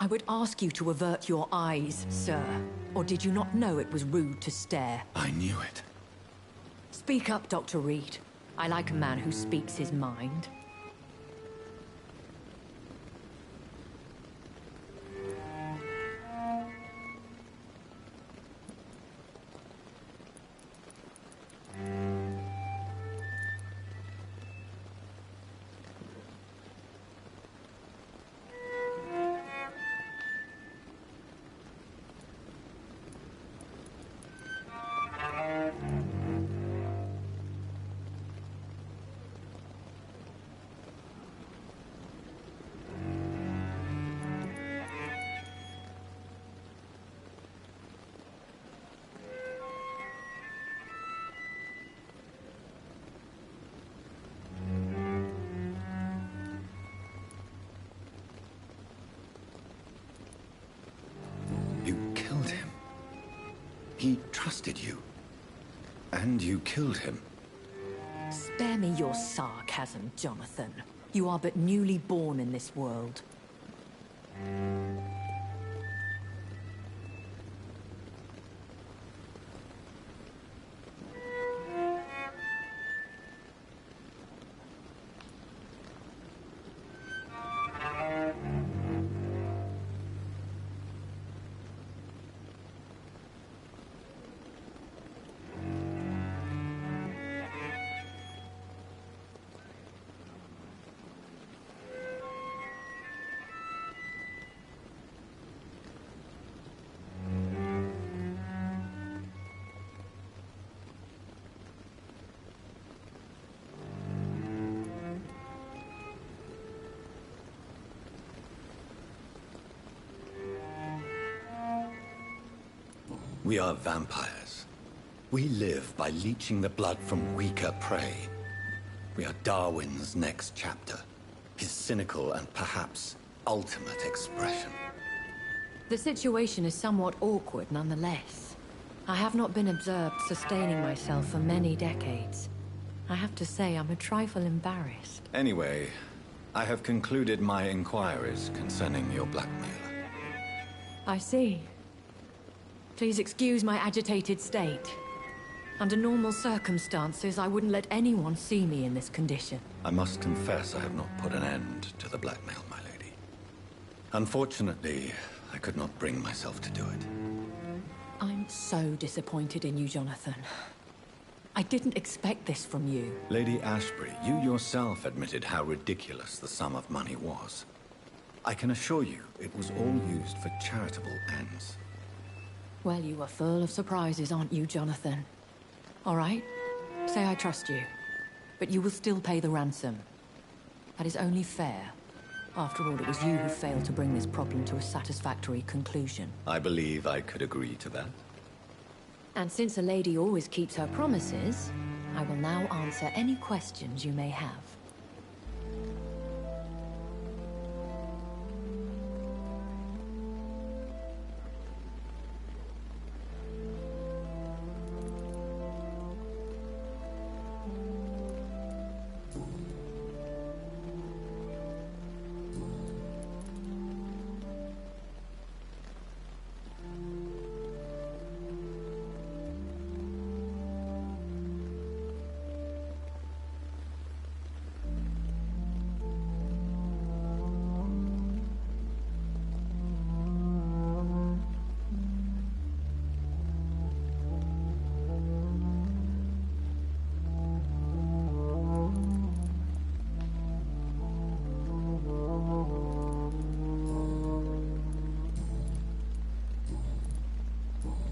would ask you to avert your eyes, sir. Or did you not know it was rude to stare? I knew it. Speak up, Dr. Reed. I like a man who speaks his mind. You killed him. He trusted you. And you killed him. Spare me your sarcasm, Jonathan. You are but newly born in this world. We are vampires. We live by leeching the blood from weaker prey. We are Darwin's next chapter. His cynical and perhaps ultimate expression. The situation is somewhat awkward nonetheless. I have not been observed sustaining myself for many decades. I have to say I'm a trifle embarrassed. Anyway, I have concluded my inquiries concerning your blackmailer. I see. Please excuse my agitated state. Under normal circumstances, I wouldn't let anyone see me in this condition. I must confess I have not put an end to the blackmail, my lady. Unfortunately, I could not bring myself to do it. I'm so disappointed in you, Jonathan. I didn't expect this from you. Lady Ashbury, you yourself admitted how ridiculous the sum of money was. I can assure you, it was all used for charitable ends. Well, you are full of surprises, aren't you, Jonathan? All right, say I trust you, but you will still pay the ransom. That is only fair. After all, it was you who failed to bring this problem to a satisfactory conclusion. I believe I could agree to that. And since a lady always keeps her promises, I will now answer any questions you may have.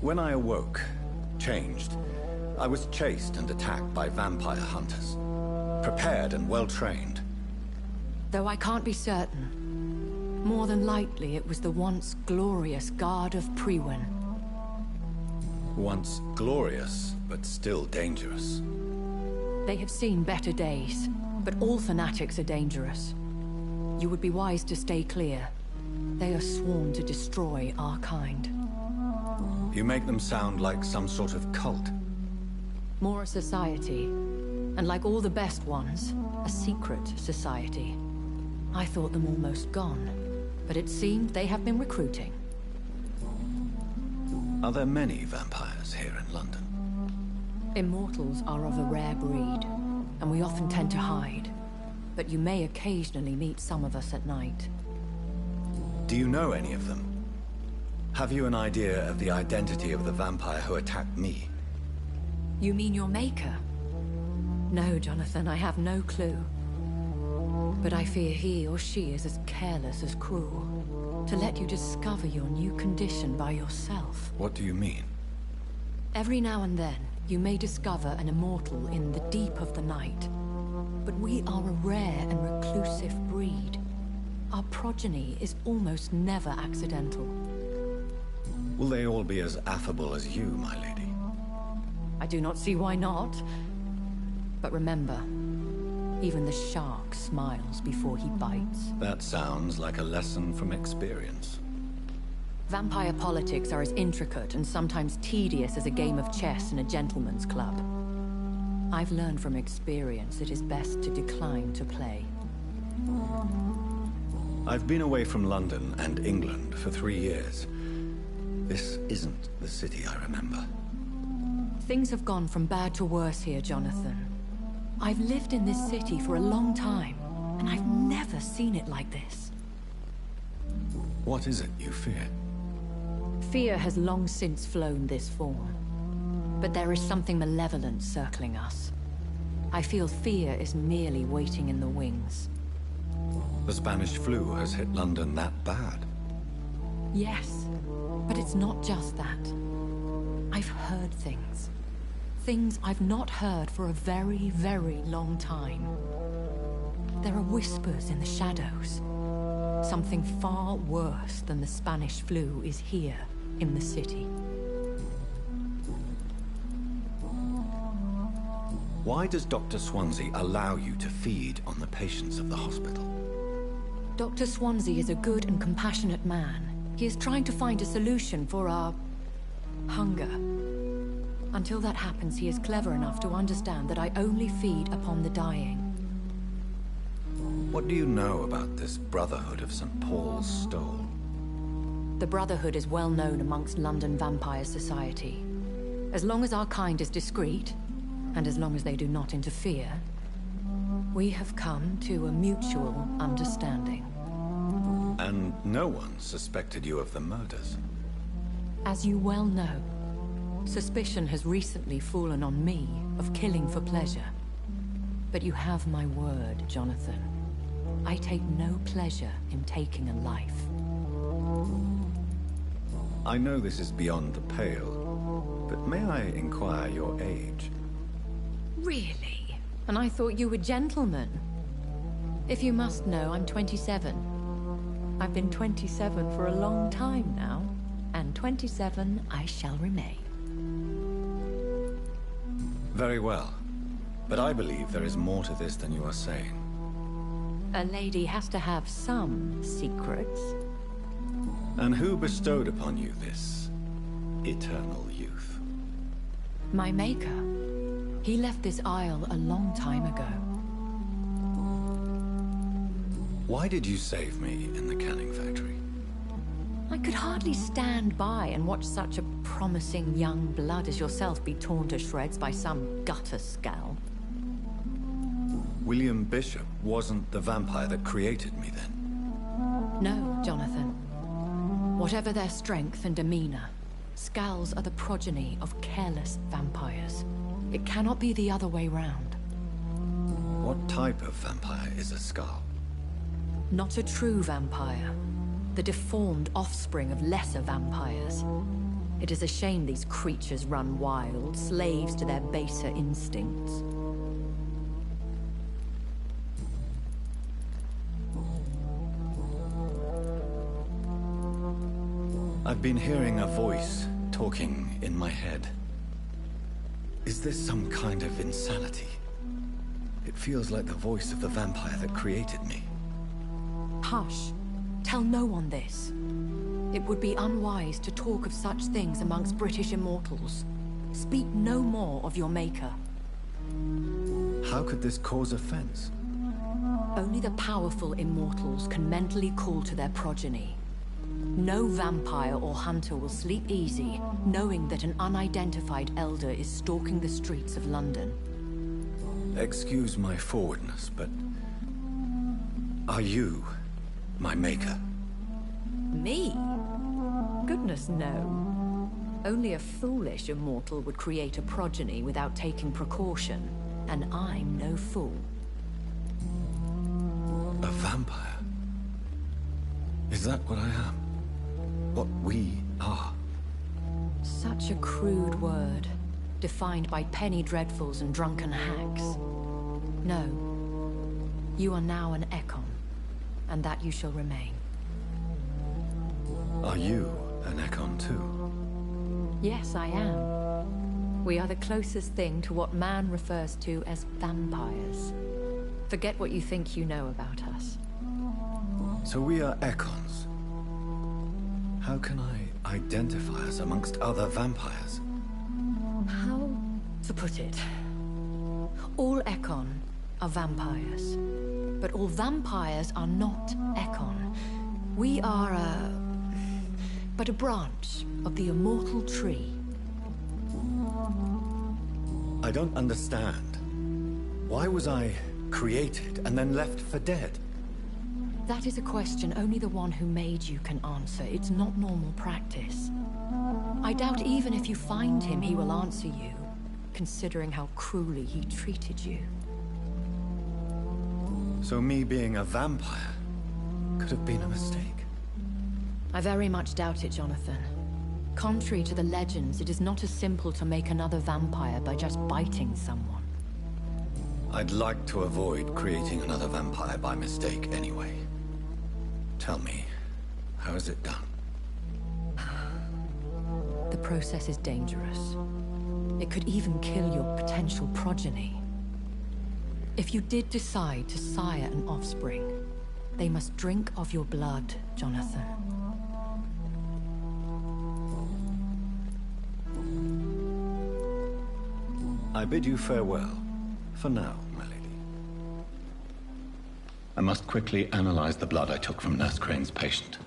When I awoke, changed, I was chased and attacked by vampire hunters. Prepared and well-trained. Though I can't be certain, more than likely it was the once glorious Guard of Priwen. Once glorious, but still dangerous. They have seen better days, but all fanatics are dangerous. You would be wise to stay clear. They are sworn to destroy our kind. You make them sound like some sort of cult. More a society, and like all the best ones, a secret society. I thought them almost gone. but it seemed they have been recruiting. Are there many vampires here in London? Immortals are of a rare breed, and we often tend to hide. But you may occasionally meet some of us at night. Do you know any of them? Have you an idea of the identity of the vampire who attacked me? You mean your maker? No, Jonathan, I have no clue. But I fear he or she is as careless as cruel. To let you discover your new condition by yourself. What do you mean? Every now and then, you may discover an immortal in the deep of the night. But we are a rare and reclusive breed. Our progeny is almost never accidental. Will they all be as affable as you, my lady? I do not see why not. But remember, even the shark smiles before he bites. That sounds like a lesson from experience. Vampire politics are as intricate and sometimes tedious as a game of chess in a gentleman's club. I've learned from experience it is best to decline to play. I've been away from London and England for 3 years. This isn't the city I remember. Things have gone from bad to worse here, Jonathan. I've lived in this city for a long time, and I've never seen it like this. What is it you fear? Fear has long since flown this form. But there is something malevolent circling us. I feel fear is merely waiting in the wings. The Spanish flu has hit London that bad. Yes, but it's not just that. I've heard things. Things I've not heard for a very, very long time. There are whispers in the shadows. Something far worse than the Spanish flu is here in the city. Why does Dr. Swansea allow you to feed on the patients of the hospital? Dr. Swansea is a good and compassionate man. He is trying to find a solution for our hunger. Until that happens, he is clever enough to understand that I only feed upon the dying. What do you know about this Brotherhood of St. Paul's Stole? The Brotherhood is well known amongst London vampire society. As long as our kind is discreet, and as long as they do not interfere, we have come to a mutual understanding. And no one suspected you of the murders? As you well know, suspicion has recently fallen on me of killing for pleasure. But you have my word, Jonathan. I take no pleasure in taking a life. I know this is beyond the pale, but may I inquire your age? Really? And I thought you were gentlemen. If you must know, I'm 27. I've been 27 for a long time now, and 27 I shall remain. Very well. But I believe there is more to this than you are saying. A lady has to have some secrets. And who bestowed upon you this eternal youth? My maker. He left this isle a long time ago. Why did you save me in the canning factory? I could hardly stand by and watch such a promising young blood as yourself be torn to shreds by some gutter scowl. William Bishop wasn't the vampire that created me then? No, Jonathan. Whatever their strength and demeanor, Scowls are the progeny of careless vampires. It cannot be the other way round. What type of vampire is a Skull? Not a true vampire. The deformed offspring of lesser vampires. It is a shame these creatures run wild, slaves to their baser instincts. I've been hearing a voice talking in my head. Is this some kind of insanity? It feels like the voice of the vampire that created me. Hush. Tell no one this. It would be unwise to talk of such things amongst British immortals. Speak no more of your maker. How could this cause offense? Only the powerful immortals can mentally call to their progeny. No vampire or hunter will sleep easy, knowing that an unidentified elder is stalking the streets of London. Excuse my forwardness, but... are you my maker? Me? Goodness, no. Only a foolish immortal would create a progeny without taking precaution, and I'm no fool. A vampire? Is that what I am? What we are? Such a crude word, defined by penny dreadfuls and drunken hacks. No. You are now an Ekon, and that you shall remain. Are you an Ekon too? Yes, I am. We are the closest thing to what man refers to as vampires. Forget what you think you know about us. So we are Ekons. How can I identify us amongst other vampires? How to put it? All Ekon are vampires. But all vampires are not Ekon. We are but a branch of the immortal tree. I don't understand. Why was I created and then left for dead? That is a question only the one who made you can answer. It's not normal practice. I doubt even if you find him, he will answer you, considering how cruelly he treated you. So me being a vampire could have been a mistake. I very much doubt it, Jonathan. Contrary to the legends, it is not as simple to make another vampire by just biting someone. I'd like to avoid creating another vampire by mistake anyway. Tell me, how is it done? The process is dangerous. It could even kill your potential progeny. If you did decide to sire an offspring, they must drink of your blood, Jonathan. I bid you farewell, for now, my lady. I must quickly analyze the blood I took from Nurse Crane's patient.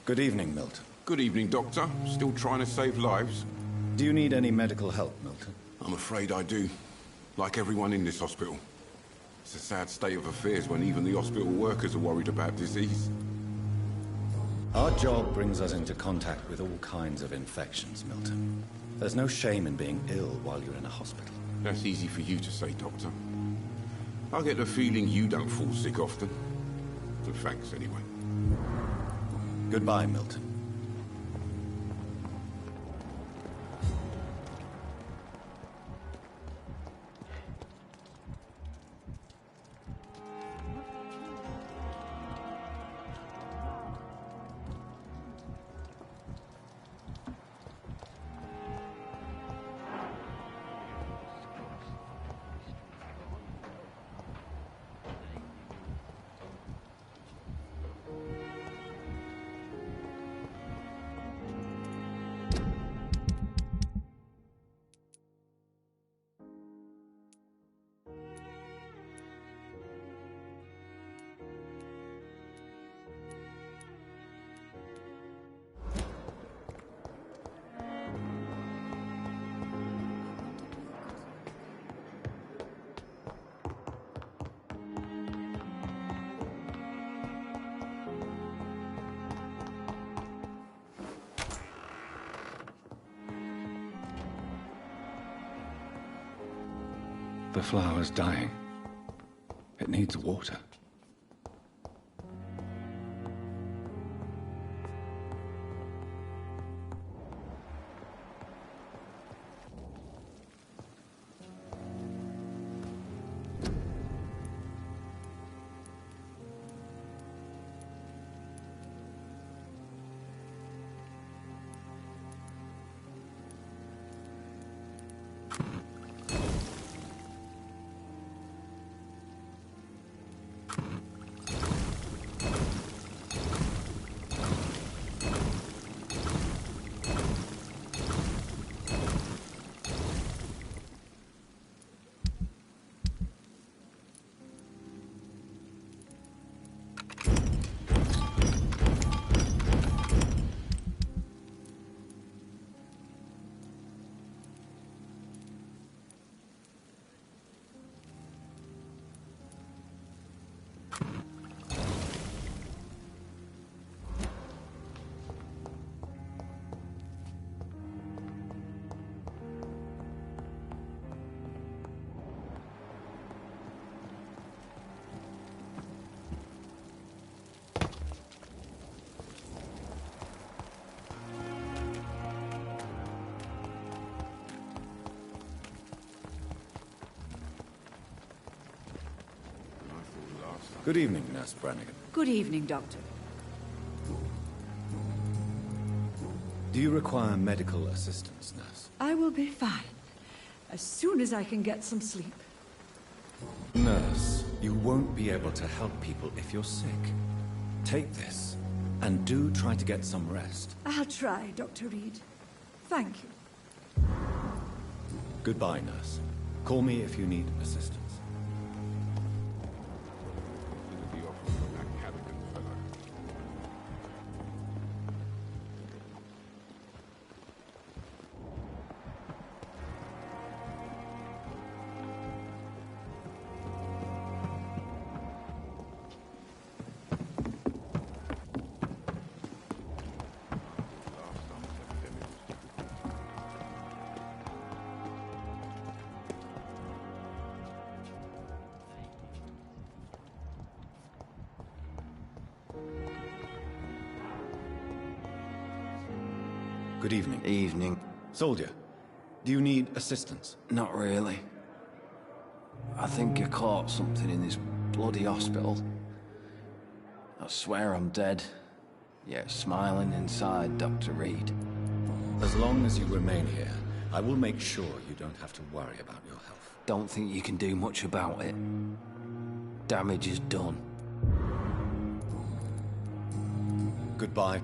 Good evening, Milton. Good evening, Doctor. Still trying to save lives? Do you need any medical help, Milton? I'm afraid I do. Like everyone in this hospital. It's a sad state of affairs when even the hospital workers are worried about disease. Our job brings us into contact with all kinds of infections, Milton. There's no shame in being ill while you're in a hospital. That's easy for you to say, Doctor. I get the feeling you don't fall sick often. So thanks, anyway. Goodbye, Milton. The flower's dying. It needs water. Good evening, Nurse Brannigan. Good evening, Doctor. Do you require medical assistance, nurse? I will be fine. As soon as I can get some sleep. Nurse, you won't be able to help people if you're sick. Take this, and do try to get some rest. I'll try, Dr. Reed. Thank you. Goodbye, nurse. Call me if you need assistance. The offer from that Cadigan fellow. Good evening. Evening. Soldier, do you need assistance? Not really. I think I caught something in this bloody hospital. I swear I'm dead, yet smiling inside, Dr. Reed. As long as you remain here, I will make sure you don't have to worry about your health. Don't think you can do much about it. Damage is done. Goodbye.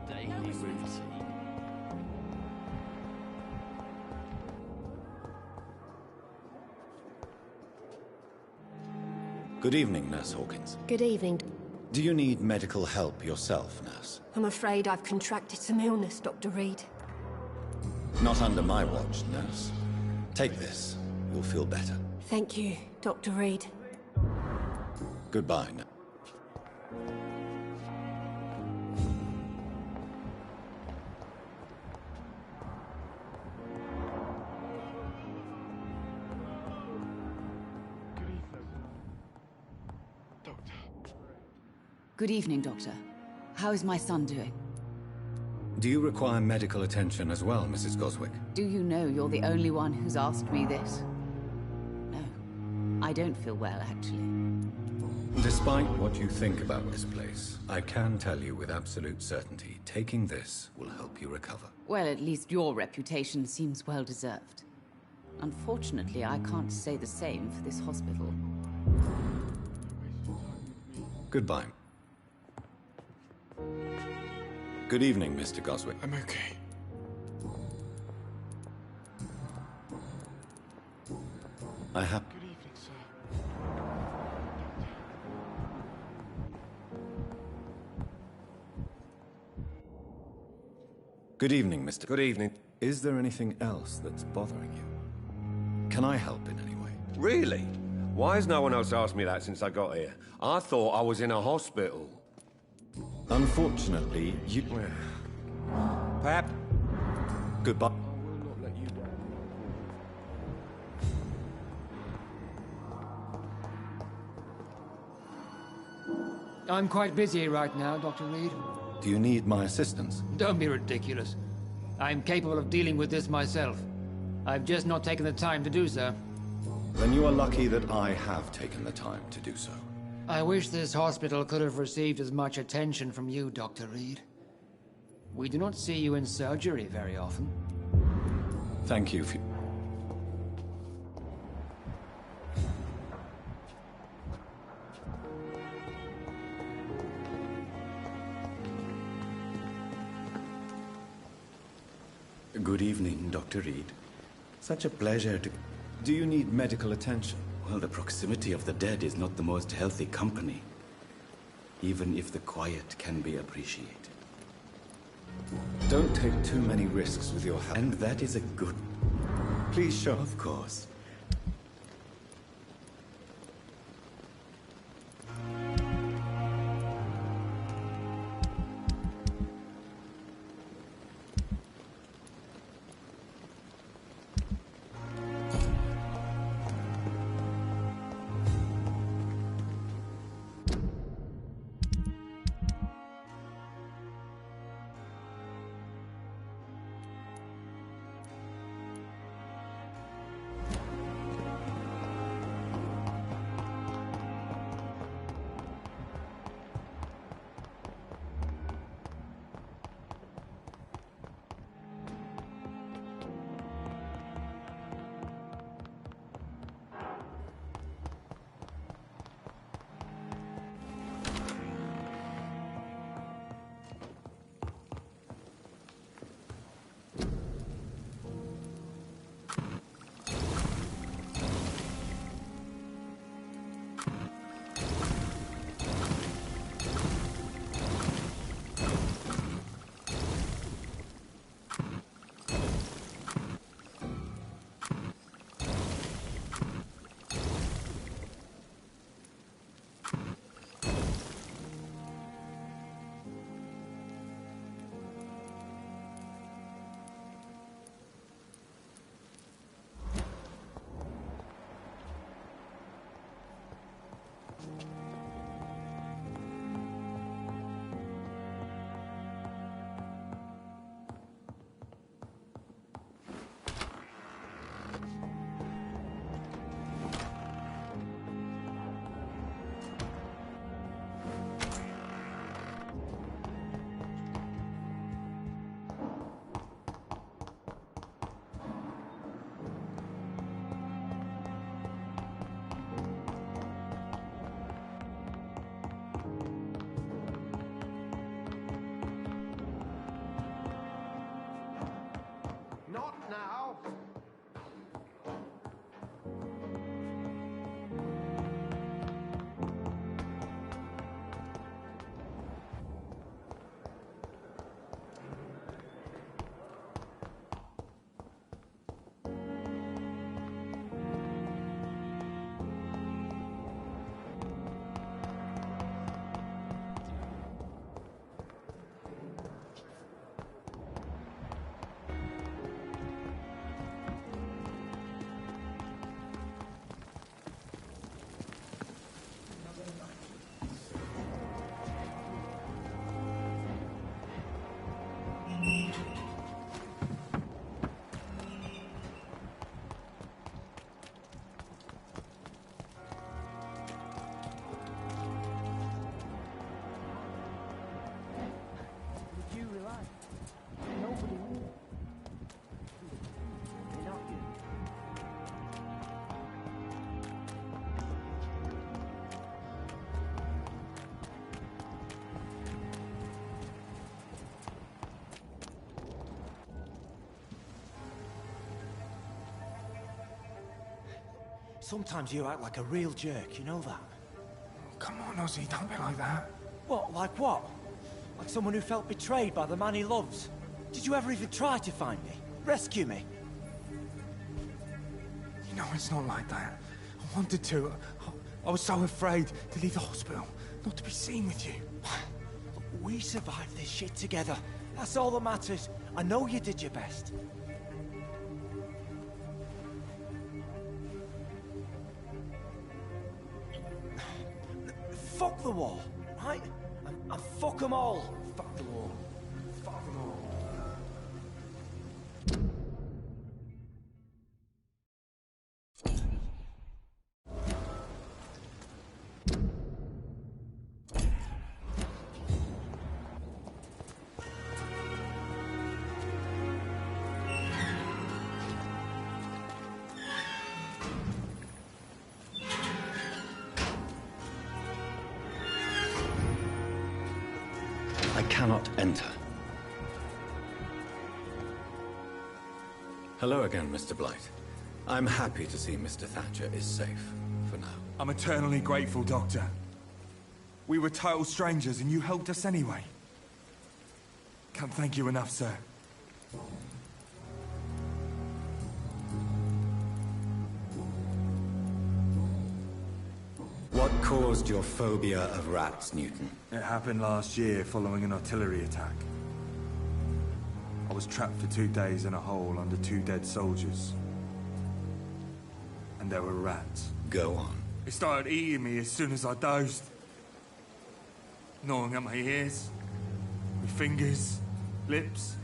Daily routine. Good evening, Nurse Hawkins. Good evening. Do you need medical help yourself, nurse? I'm afraid I've contracted some illness, Dr. Reed. Not under my watch, nurse. Take this. You'll feel better. Thank you, Dr. Reed. Goodbye, nurse. Good evening, Doctor. How is my son doing? Do you require medical attention as well, Mrs. Goswick? Do you know you're the only one who's asked me this? No. I don't feel well, actually. Despite what you think about this place, I can tell you with absolute certainty, taking this will help you recover. Well, at least your reputation seems well deserved. Unfortunately, I can't say the same for this hospital. Goodbye. Good evening, Mr. Goswick. I'm okay. I have... Good evening, sir. Good evening, Mr. Good evening. Is there anything else that's bothering you? Can I help in any way? Really? Why has no one else asked me that since I got here? I thought I was in a hospital. Unfortunately, you... Perhaps... Goodbye. I'm quite busy right now, Dr. Reed. Do you need my assistance? Don't be ridiculous. I'm capable of dealing with this myself. I've just not taken the time to do so. Then you are lucky that I have taken the time to do so. I wish this hospital could have received as much attention from you, Dr. Reed. We do not see you in surgery very often. Thank you for... Good evening, Dr. Reed. Such a pleasure to... Do you need medical attention? Well, the proximity of the dead is not the most healthy company, even if the quiet can be appreciated. Don't take too many risks with your health. And that is a good... Please show... Of course. Sometimes you act like a real jerk, you know that? Come on, Ozzy, don't be like that. What, like what? Like someone who felt betrayed by the man he loves? Did you ever even try to find me? Rescue me? You know, it's not like that. I wanted to. I was so afraid to leave the hospital, not to be seen with you. We survived this shit together. That's all that matters. I know you did your best. Fuck the war, right? And fuck them all. Fuck the war. Fuck them all. I cannot enter. Hello again, Mr. Blight. I'm happy to see Mr. Thatcher is safe, for now. I'm eternally grateful, Doctor. We were total strangers and you helped us anyway. Can't thank you enough, sir. What caused your phobia of rats, Newton? It happened last year following an artillery attack. I was trapped for 2 days in a hole under 2 dead soldiers. And there were rats. Go on. They started eating me as soon as I dozed. Gnawing at my ears, my fingers, lips.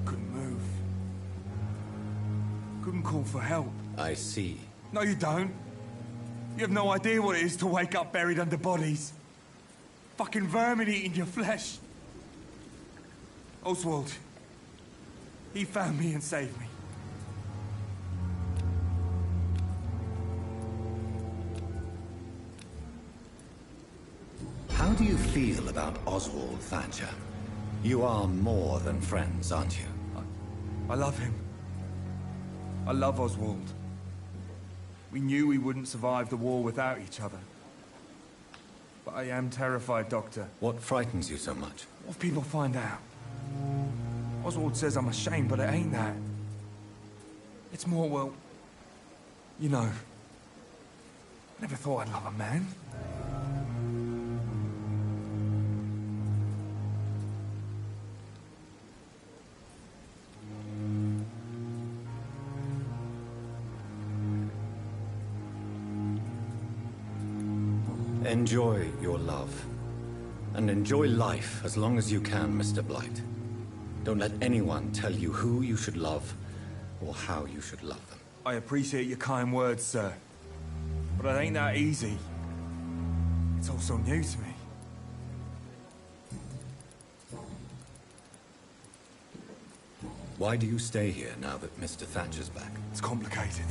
I couldn't move. Couldn't call for help. I see. No, you don't. You have no idea what it is to wake up buried under bodies. Fucking vermin eating your flesh. Oswald. He found me and saved me. How do you feel about Oswald Thatcher? You are more than friends, aren't you? I love him. I love Oswald. We knew we wouldn't survive the war without each other. But I am terrified, Doctor. What frightens you so much? What if people find out? Oswald says I'm ashamed, but it ain't that. It's more, well, you know, I never thought I'd love a man. Enjoy your love. And enjoy life as long as you can, Mr. Blight. Don't let anyone tell you who you should love or how you should love them. I appreciate your kind words, sir. But it ain't that easy. It's all so new to me. Why do you stay here now that Mr. Thatcher's back? It's complicated.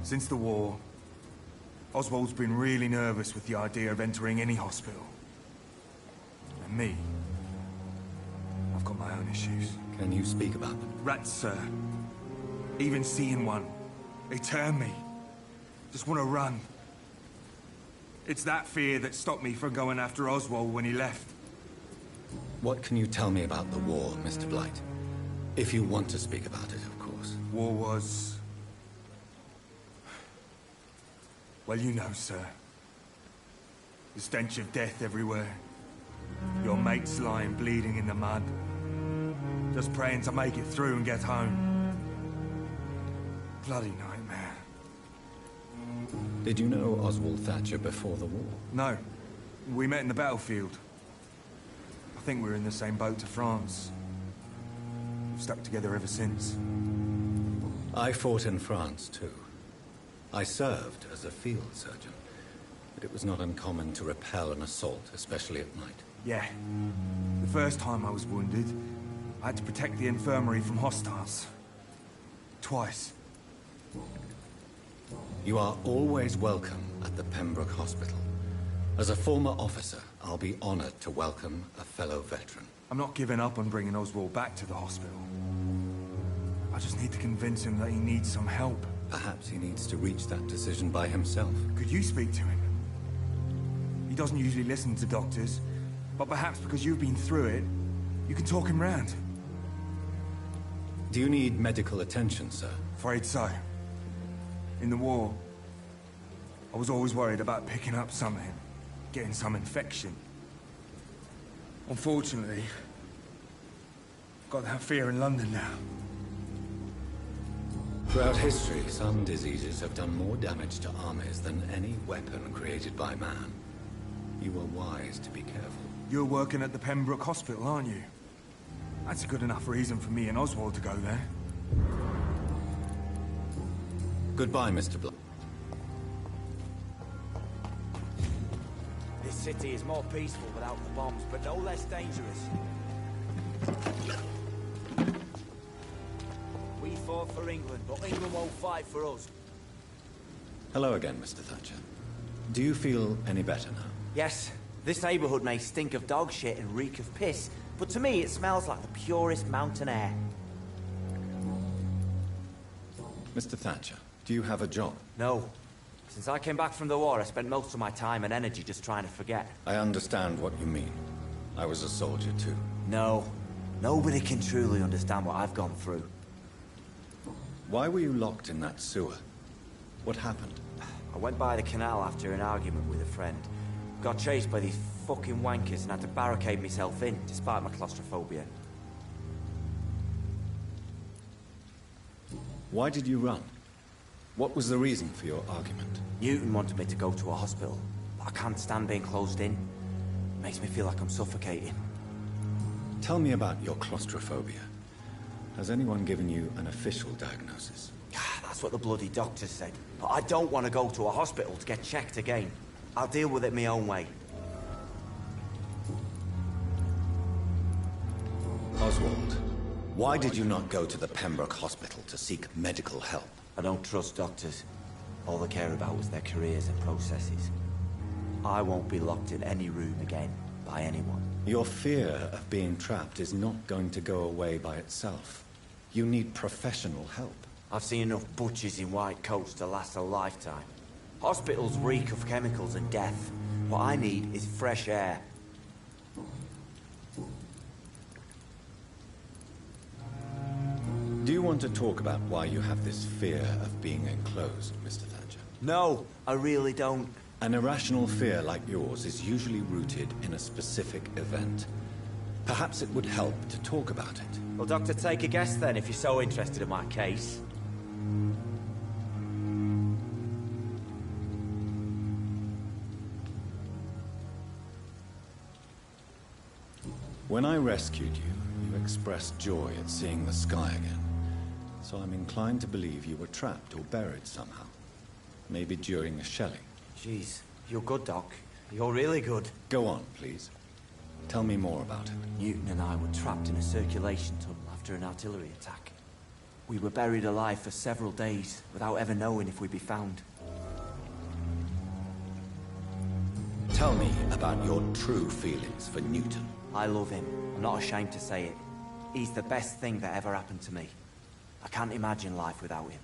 Since the war, Oswald's been really nervous with the idea of entering any hospital. And me, I've got my own issues. Can you speak about them? Rats, sir. Even seeing one, they turn me. Just want to run. It's that fear that stopped me from going after Oswald when he left. What can you tell me about the war, Mr. Blight? If you want to speak about it, of course. War was... well, you know, sir. The stench of death everywhere. Your mates lying bleeding in the mud. Just praying to make it through and get home. Bloody nightmare. Did you know Oswald Thatcher before the war? No. We met in the battlefield. I think we're in the same boat to France. We've stuck together ever since. I fought in France, too. I served as a field surgeon, but it was not uncommon to repel an assault, especially at night. Yeah. The first time I was wounded, I had to protect the infirmary from hostiles. Twice. You are always welcome at the Pembroke Hospital. As a former officer, I'll be honored to welcome a fellow veteran. I'm not giving up on bringing Oswald back to the hospital. I just need to convince him that he needs some help. Perhaps he needs to reach that decision by himself. Could you speak to him? He doesn't usually listen to doctors, but perhaps because you've been through it, you can talk him round. Do you need medical attention, sir? Afraid so. In the war, I was always worried about picking up something, getting some infection. Unfortunately, I've got that fear in London now. Throughout history, some diseases have done more damage to armies than any weapon created by man. You were wise to be careful. You're working at the Pembroke Hospital, aren't you? That's a good enough reason for me and Oswald to go there. Goodbye, Mr. Blood. This city is more peaceful without the bombs, but no less dangerous. We fought for England, but England won't fight for us. Hello again, Mr. Thatcher. Do you feel any better now? Yes, this neighborhood may stink of dog shit and reek of piss, but to me it smells like the purest mountain air. Mr. Thatcher, do you have a job? No. Since I came back from the war, I spent most of my time and energy just trying to forget. I understand what you mean. I was a soldier too. No. Nobody can truly understand what I've gone through. Why were you locked in that sewer? What happened? I went by the canal after an argument with a friend. Got chased by these fucking wankers and had to barricade myself in, despite my claustrophobia. Why did you run? What was the reason for your argument? Newton wanted me to go to a hospital, but I can't stand being closed in. It makes me feel like I'm suffocating. Tell me about your claustrophobia. Has anyone given you an official diagnosis? That's what the bloody doctor said. But I don't want to go to a hospital to get checked again. I'll deal with it my own way. Oswald, why did you not go to the Pembroke Hospital to seek medical help? I don't trust doctors. All they care about was their careers and processes. I won't be locked in any room again, by anyone. Your fear of being trapped is not going to go away by itself. You need professional help. I've seen enough butchers in white coats to last a lifetime. Hospitals reek of chemicals and death. What I need is fresh air. Do you want to talk about why you have this fear of being enclosed, Mr. Thatcher? No, I really don't. An irrational fear like yours is usually rooted in a specific event. Perhaps it would help to talk about it. Well, Doctor, take a guess then, if you're so interested in my case. When I rescued you, you expressed joy at seeing the sky again. So I'm inclined to believe you were trapped or buried somehow. Maybe during a shelling. Jeez, you're good, Doc. You're really good. Go on, please. Tell me more about it. Newton and I were trapped in a circulation tunnel after an artillery attack. We were buried alive for several days without ever knowing if we'd be found. Tell me about your true feelings for Newton. I love him. I'm not ashamed to say it. He's the best thing that ever happened to me. I can't imagine life without him.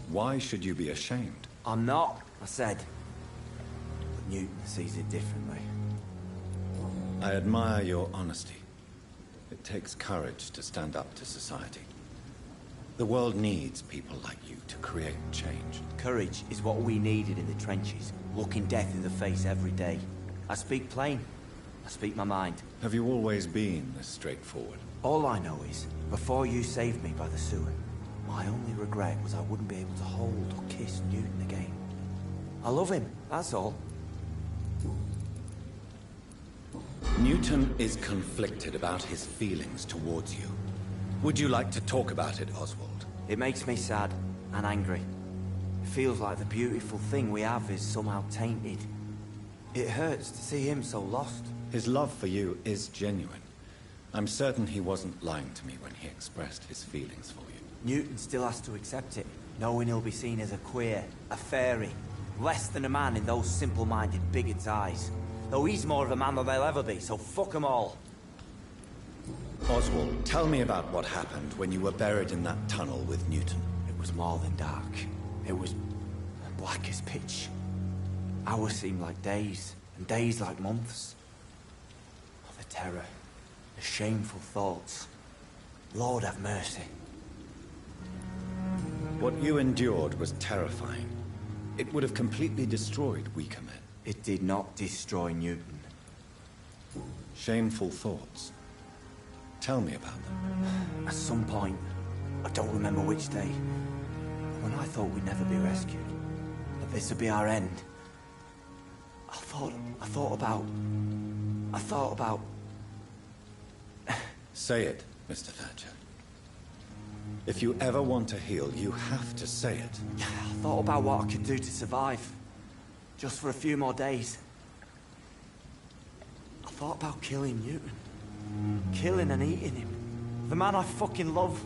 Why should you be ashamed? I'm not, I said. But Newton sees it differently. I admire your honesty. It takes courage to stand up to society. The world needs people like you to create change. Courage is what we needed in the trenches, looking death in the face every day. I speak plain. I speak my mind. Have you always been this straightforward? All I know is, before you saved me by the sewer, my only regret was I wouldn't be able to hold or kiss Newton again. I love him, that's all. Newton is conflicted about his feelings towards you. Would you like to talk about it, Oswald? It makes me sad and angry. It feels like the beautiful thing we have is somehow tainted. It hurts to see him so lost. His love for you is genuine. I'm certain he wasn't lying to me when he expressed his feelings for you. Newton still has to accept it, knowing he'll be seen as a queer, a fairy, less than a man in those simple-minded bigots' eyes. Though he's more of a man than they'll ever be, so fuck them all. Oswald, tell me about what happened when you were buried in that tunnel with Newton. It was more than dark. It was black as pitch. Hours seemed like days, and days like months. Oh, the terror, the shameful thoughts. Lord have mercy. What you endured was terrifying. It would have completely destroyed weaker men. It did not destroy Newton. Shameful thoughts. Tell me about them. At some point, I don't remember which day, when I thought we'd never be rescued, that this would be our end, I thought about... Say it, Mr. Thatcher. If you ever want to heal, you have to say it. I thought about what I could do to survive, just for a few more days. I thought about killing Newton. Killing and eating him. The man I fucking love.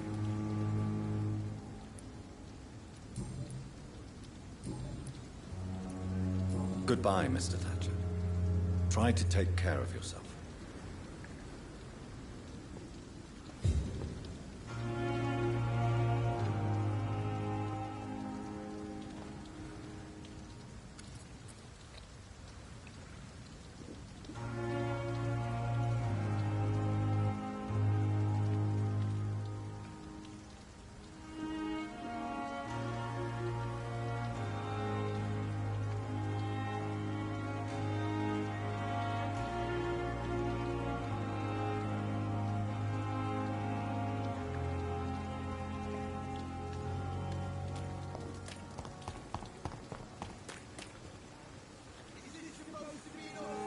Goodbye, Mr. Thatcher. Try to take care of yourself.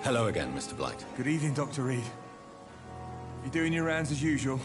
Hello again, Mr. Blight. Good evening, Dr. Reed. You doing your rounds as usual?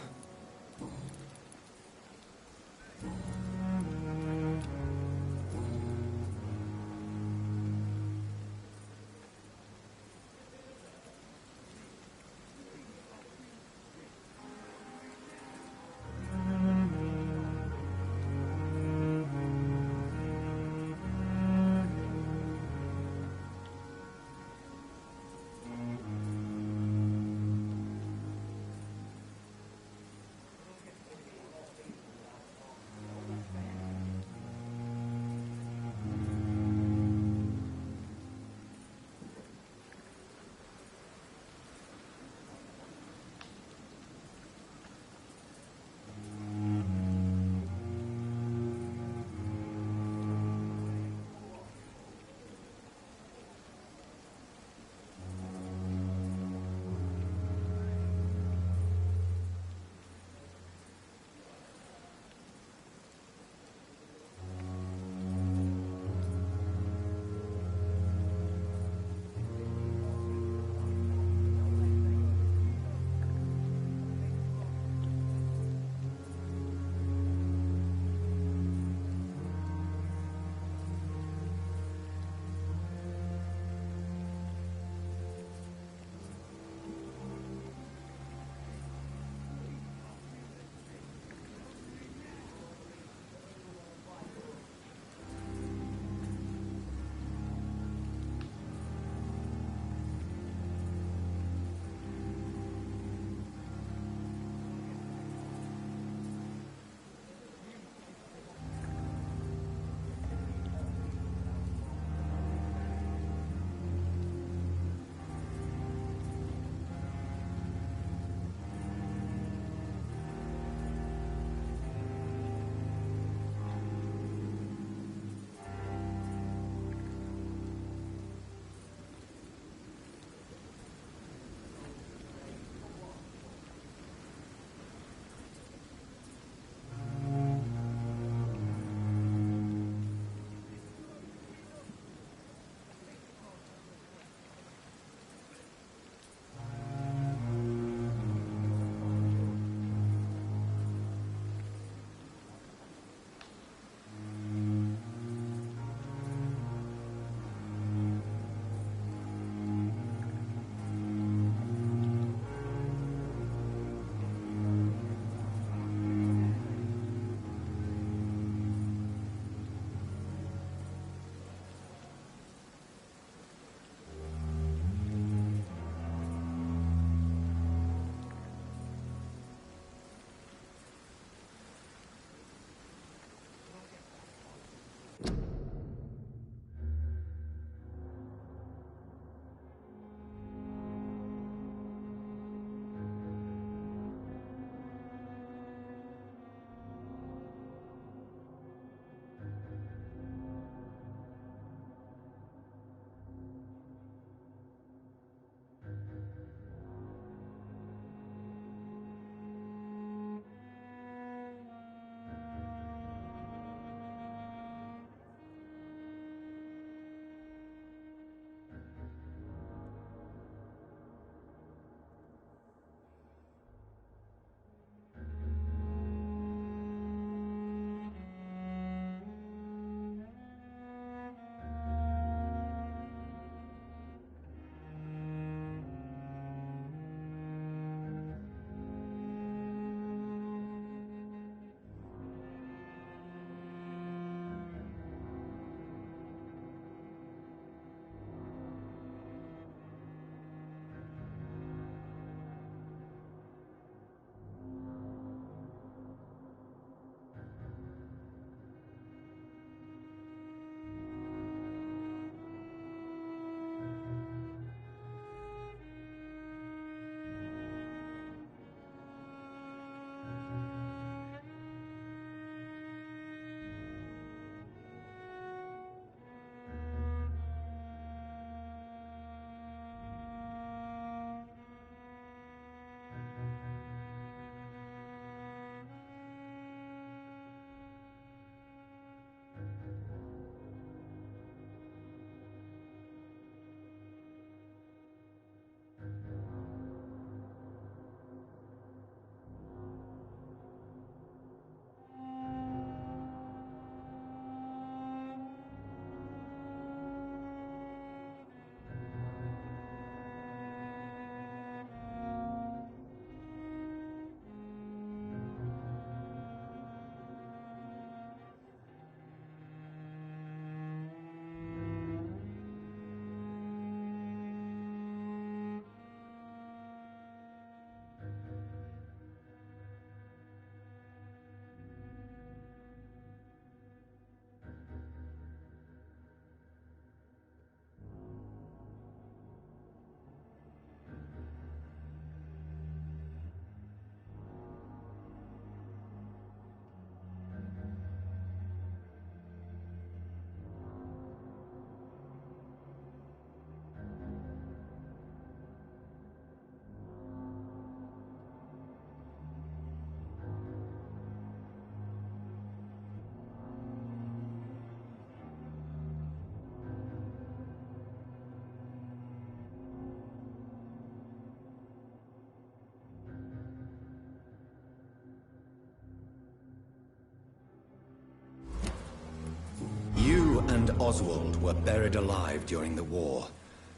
Oswald were buried alive during the war.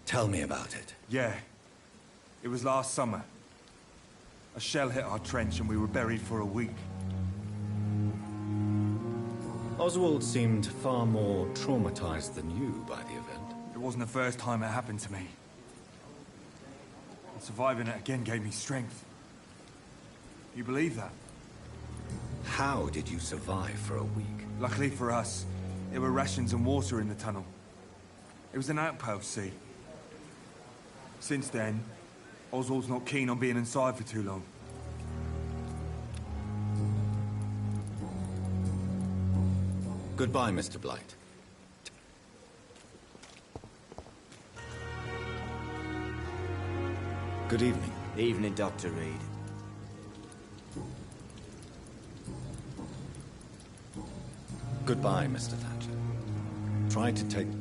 Tell me about it. Yeah. It was last summer. A shell hit our trench and we were buried for a week. Oswald seemed far more traumatized than you by the event. It wasn't the first time it happened to me. And surviving it again gave me strength. You believe that? How did you survive for a week? Luckily for us, there were rations and water in the tunnel. It was an outpost, see? Since then, Oswald's not keen on being inside for too long. Goodbye, Mr. Blight. Good evening. Evening, Dr. Reed. Goodbye, Mr. Thatcher. Try to take... Is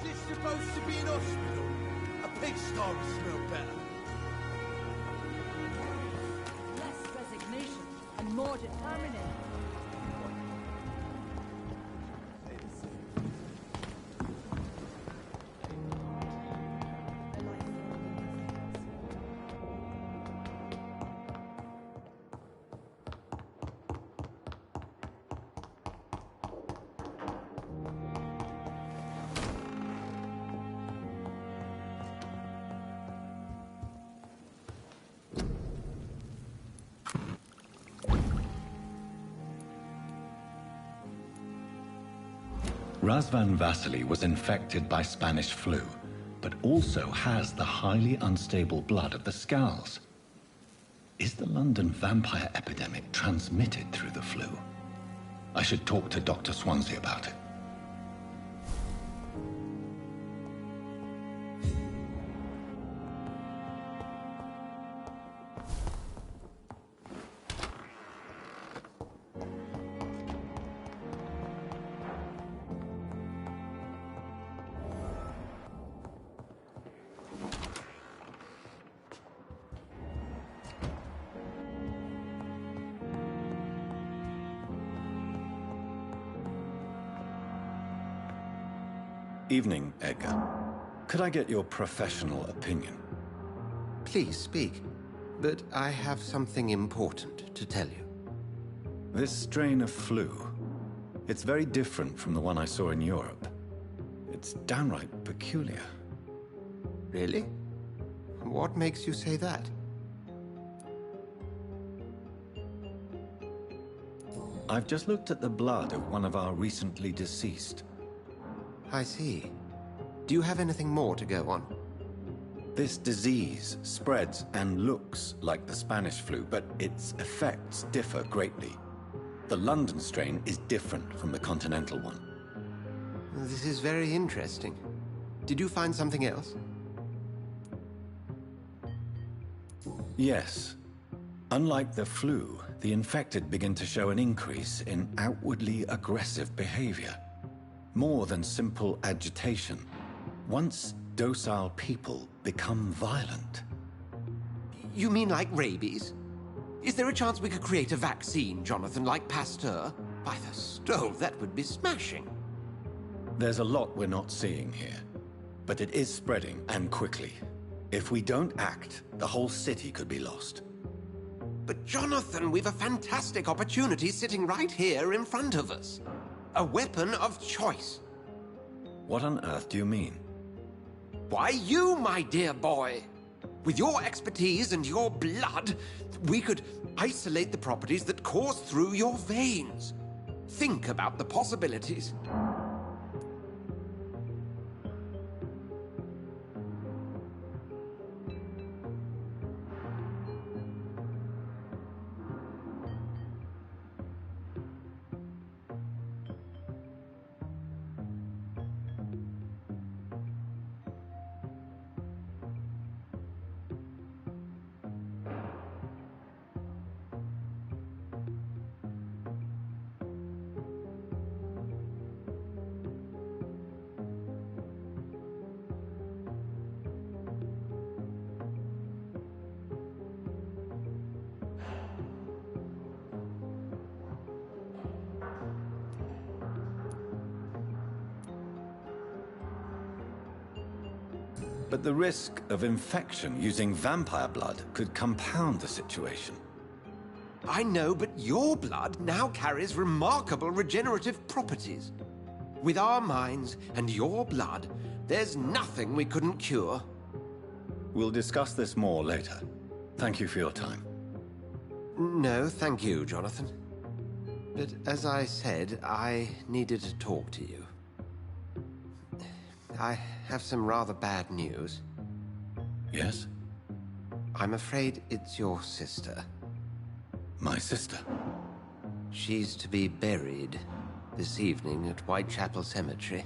this supposed to be an hospital? A pigsty would smell better. Less resignation and more determination. Razvan Vasily was infected by Spanish flu, but also has the highly unstable blood of the Scowls. Is the London vampire epidemic transmitted through the flu? I should talk to Dr. Swansea about it. Evening, Edgar. Could I get your professional opinion? Please speak, but I have something important to tell you. This strain of flu, it's very different from the one I saw in Europe. It's downright peculiar. Really? What makes you say that? I've just looked at the blood of one of our recently deceased. I see. Do you have anything more to go on? This disease spreads and looks like the Spanish flu, but its effects differ greatly. The London strain is different from the continental one. This is very interesting. Did you find something else? Yes. Unlike the flu, the infected begin to show an increase in outwardly aggressive behavior. More than simple agitation. Once docile people become violent. You mean like rabies? Is there a chance we could create a vaccine, Jonathan, like Pasteur? By the stove, that would be smashing. There's a lot we're not seeing here. But it is spreading, and quickly. If we don't act, the whole city could be lost. But Jonathan, we've a fantastic opportunity sitting right here in front of us. A weapon of choice. What on earth do you mean? Why, you, my dear boy. With your expertise and your blood, we could isolate the properties that course through your veins. Think about the possibilities. But the risk of infection using vampire blood could compound the situation. I know, but your blood now carries remarkable regenerative properties. With our minds and your blood, there's nothing we couldn't cure. We'll discuss this more later. Thank you for your time. No, thank you, Jonathan. But as I said, I needed to talk to you. I have some rather bad news. Yes? I'm afraid it's your sister. My sister? She's to be buried this evening at Whitechapel Cemetery.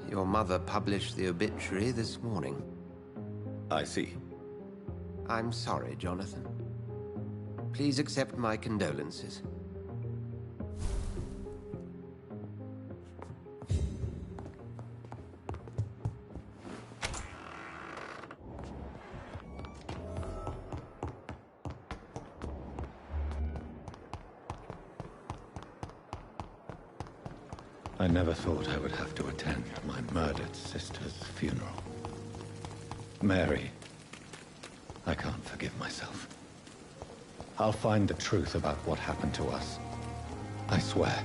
Your mother published the obituary this morning. I see. I'm sorry, Jonathan. Please accept my condolences. I never thought I would have to attend my murdered sister's funeral. Mary, I can't forgive myself. I'll find the truth about what happened to us. I swear.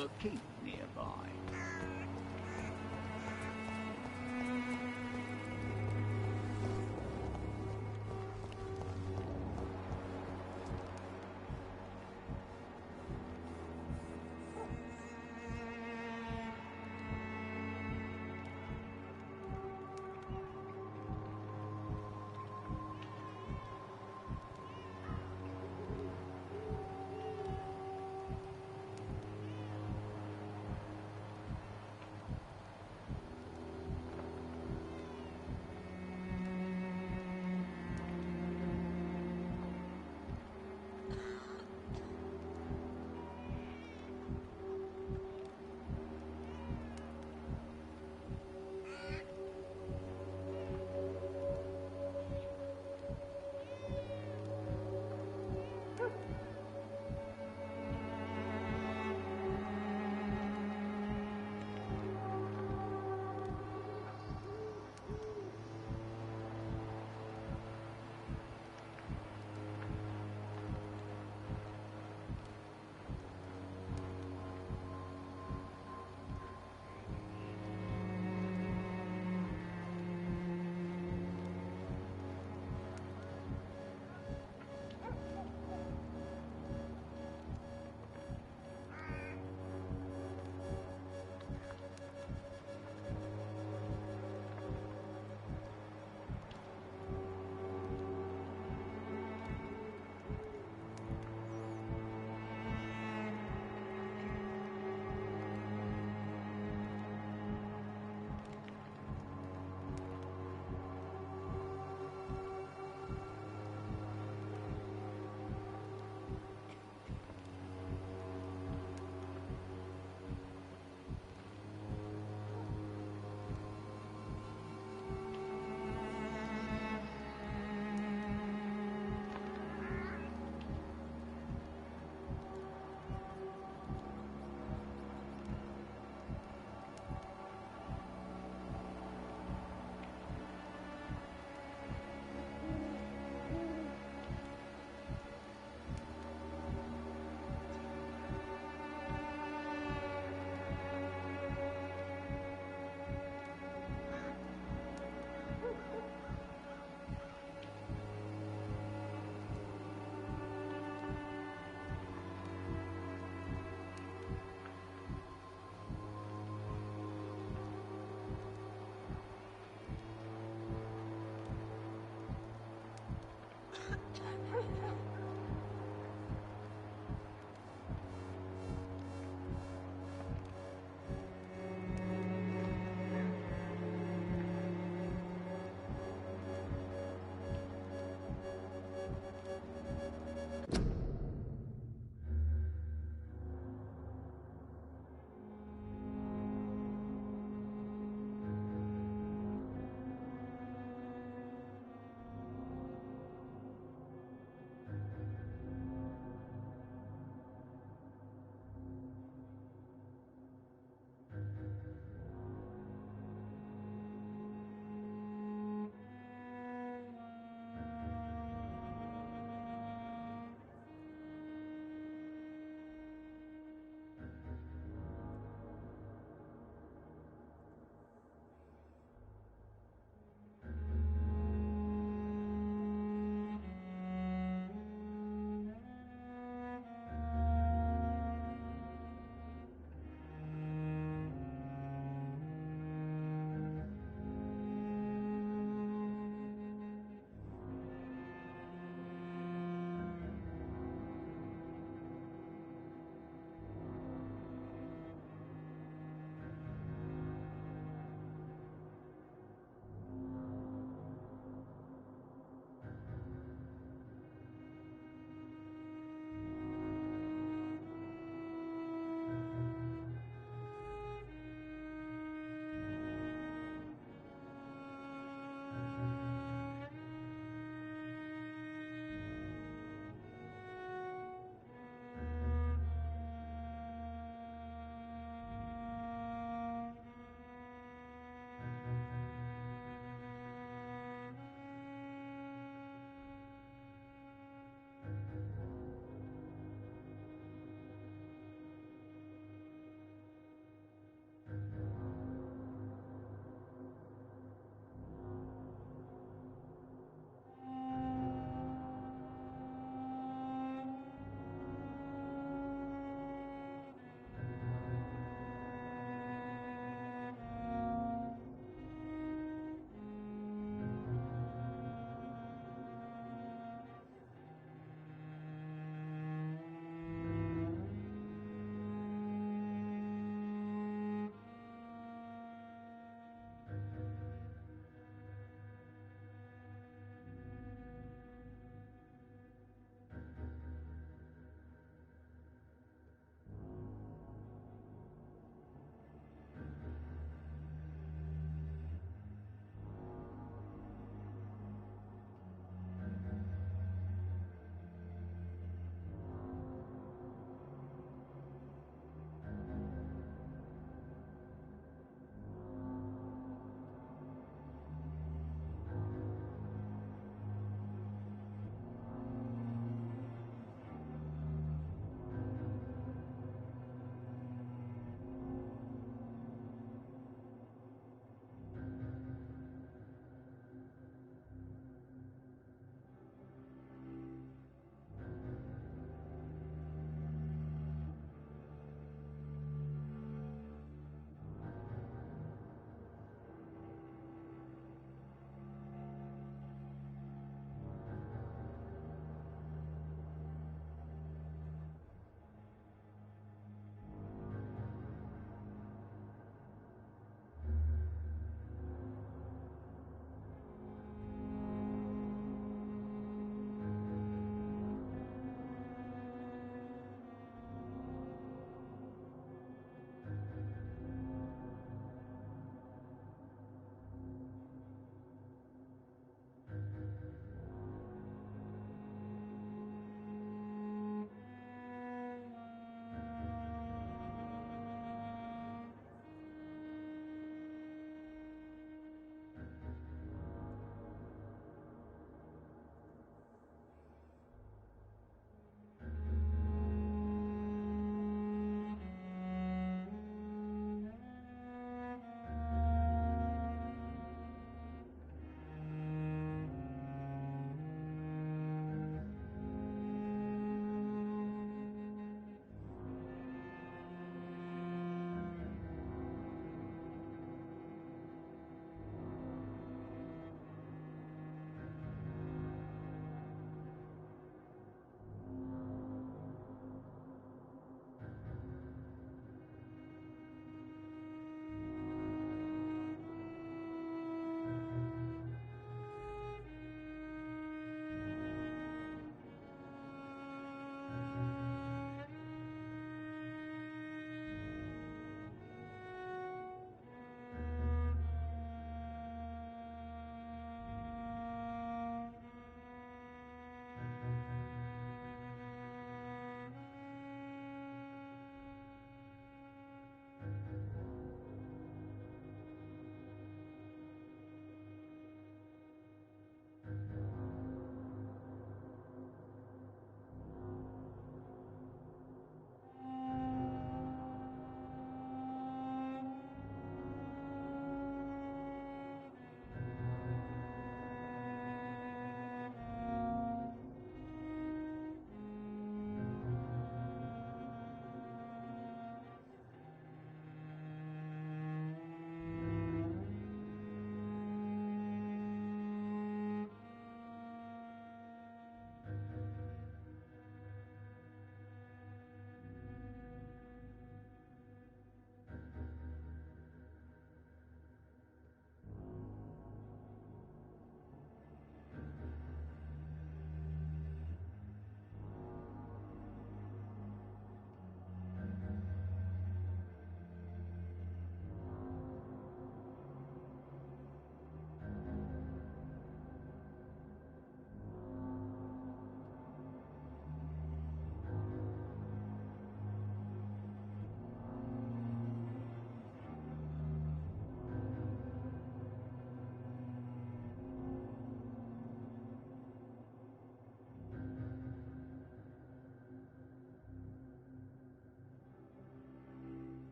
a keep nearby.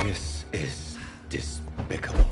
This is despicable.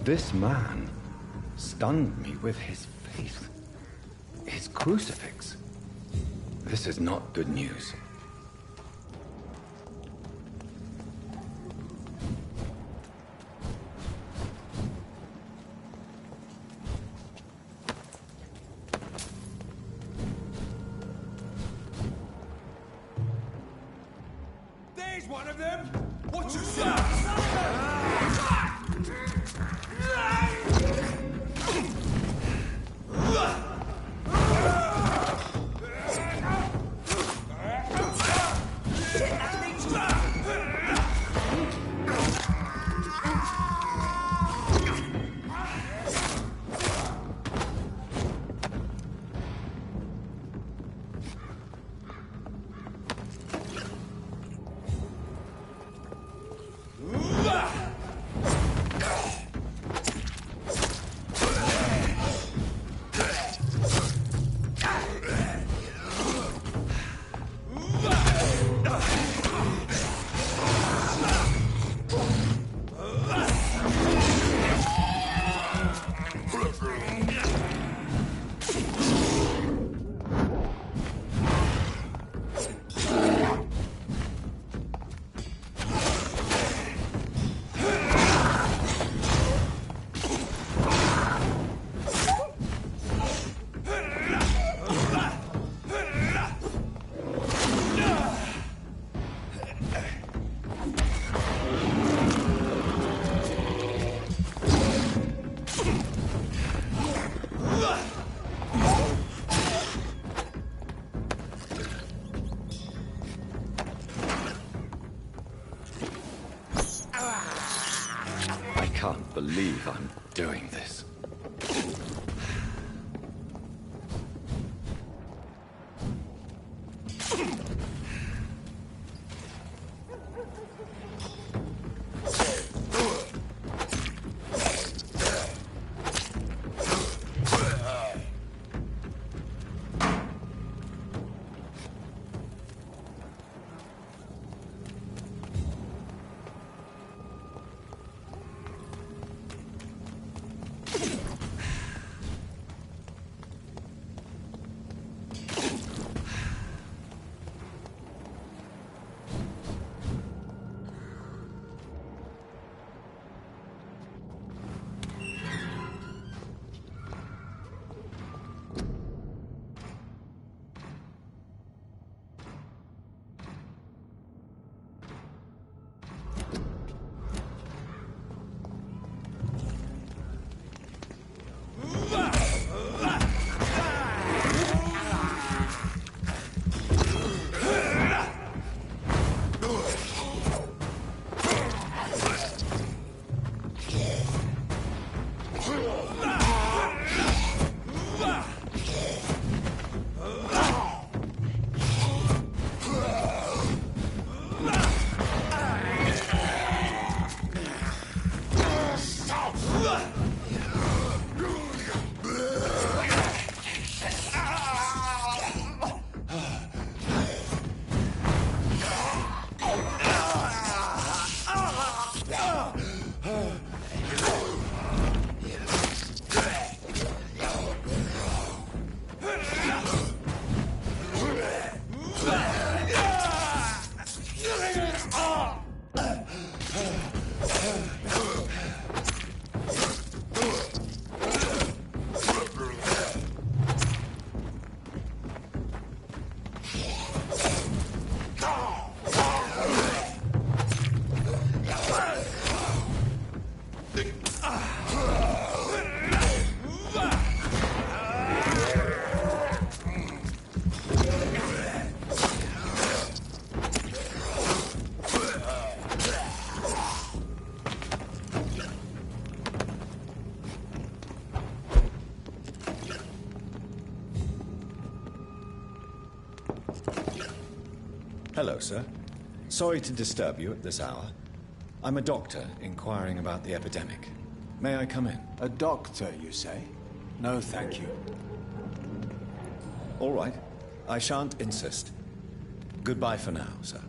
This man stunned me with his faith. His crucifix. This is not good news. There's one of them! Watch yourself! believe I'm doing this. Hello, sir. Sorry to disturb you at this hour. I'm a doctor inquiring about the epidemic. May I come in? A doctor, you say? No, thank you. All right. I shan't insist. Goodbye for now, sir.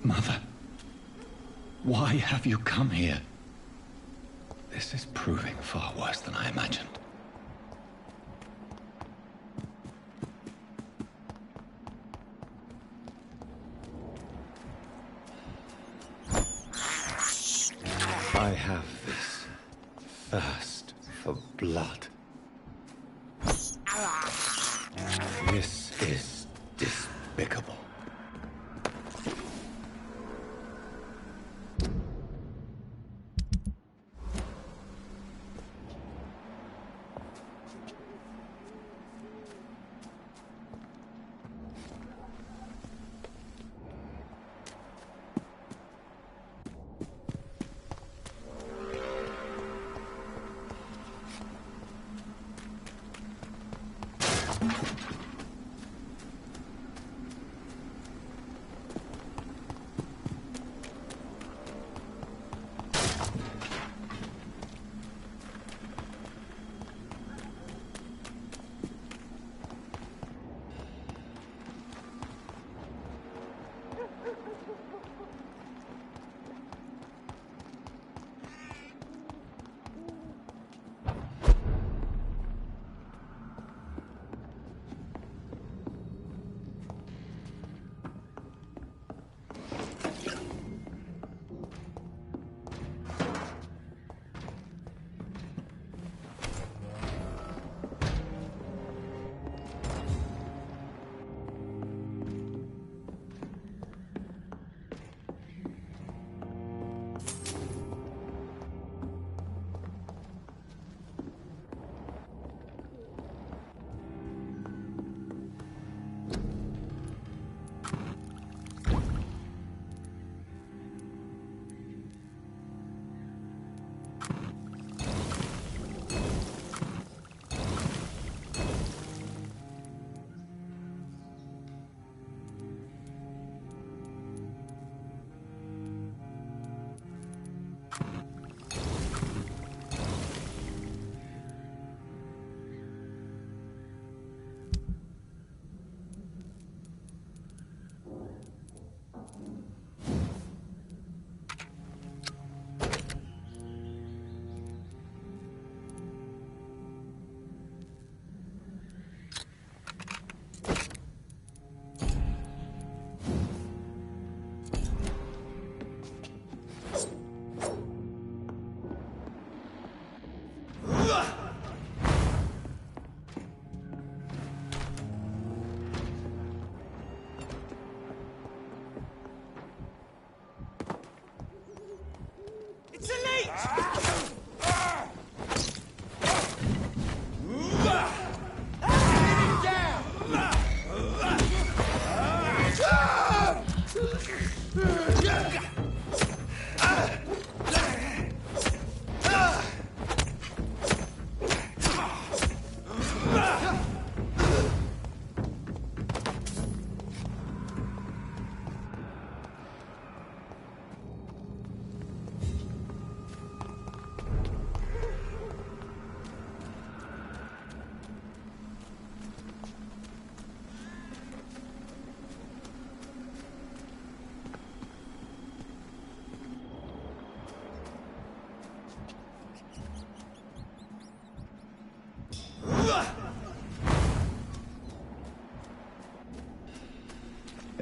Mother, why have you come here? This is proving far worse than I imagined. I have this thirst for blood. This is despicable.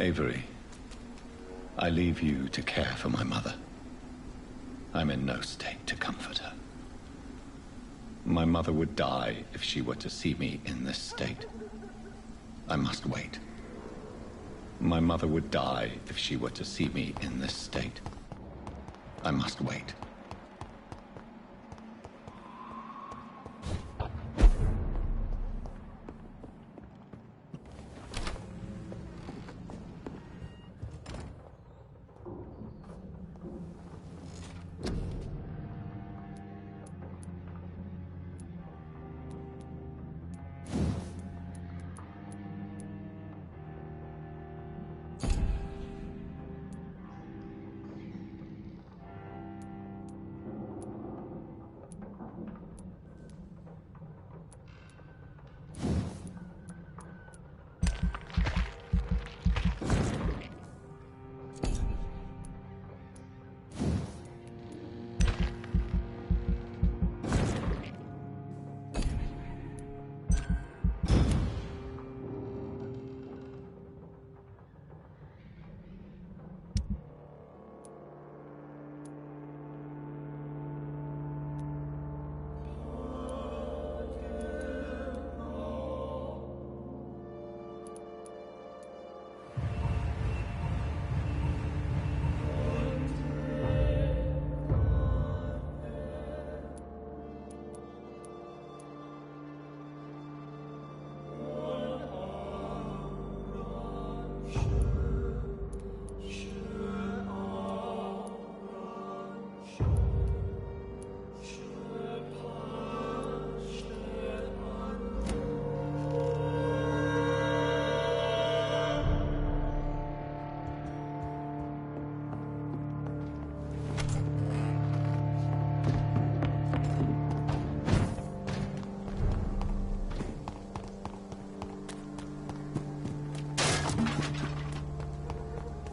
Avery, I leave you to care for my mother. I'm in no state to comfort her. My mother would die if she were to see me in this state. I must wait. My mother would die if she were to see me in this state. I must wait.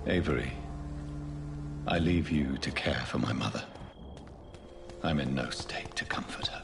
Avery, I leave you to care for my mother. I'm in no state to comfort her.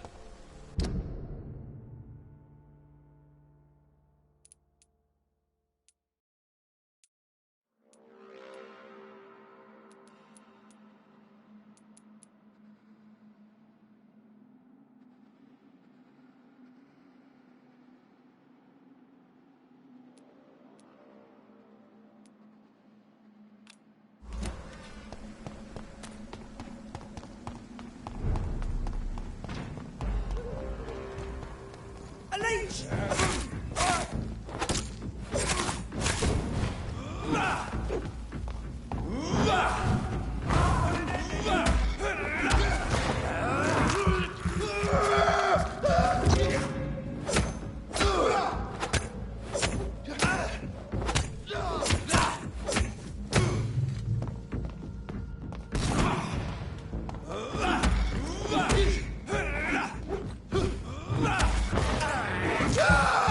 Ah!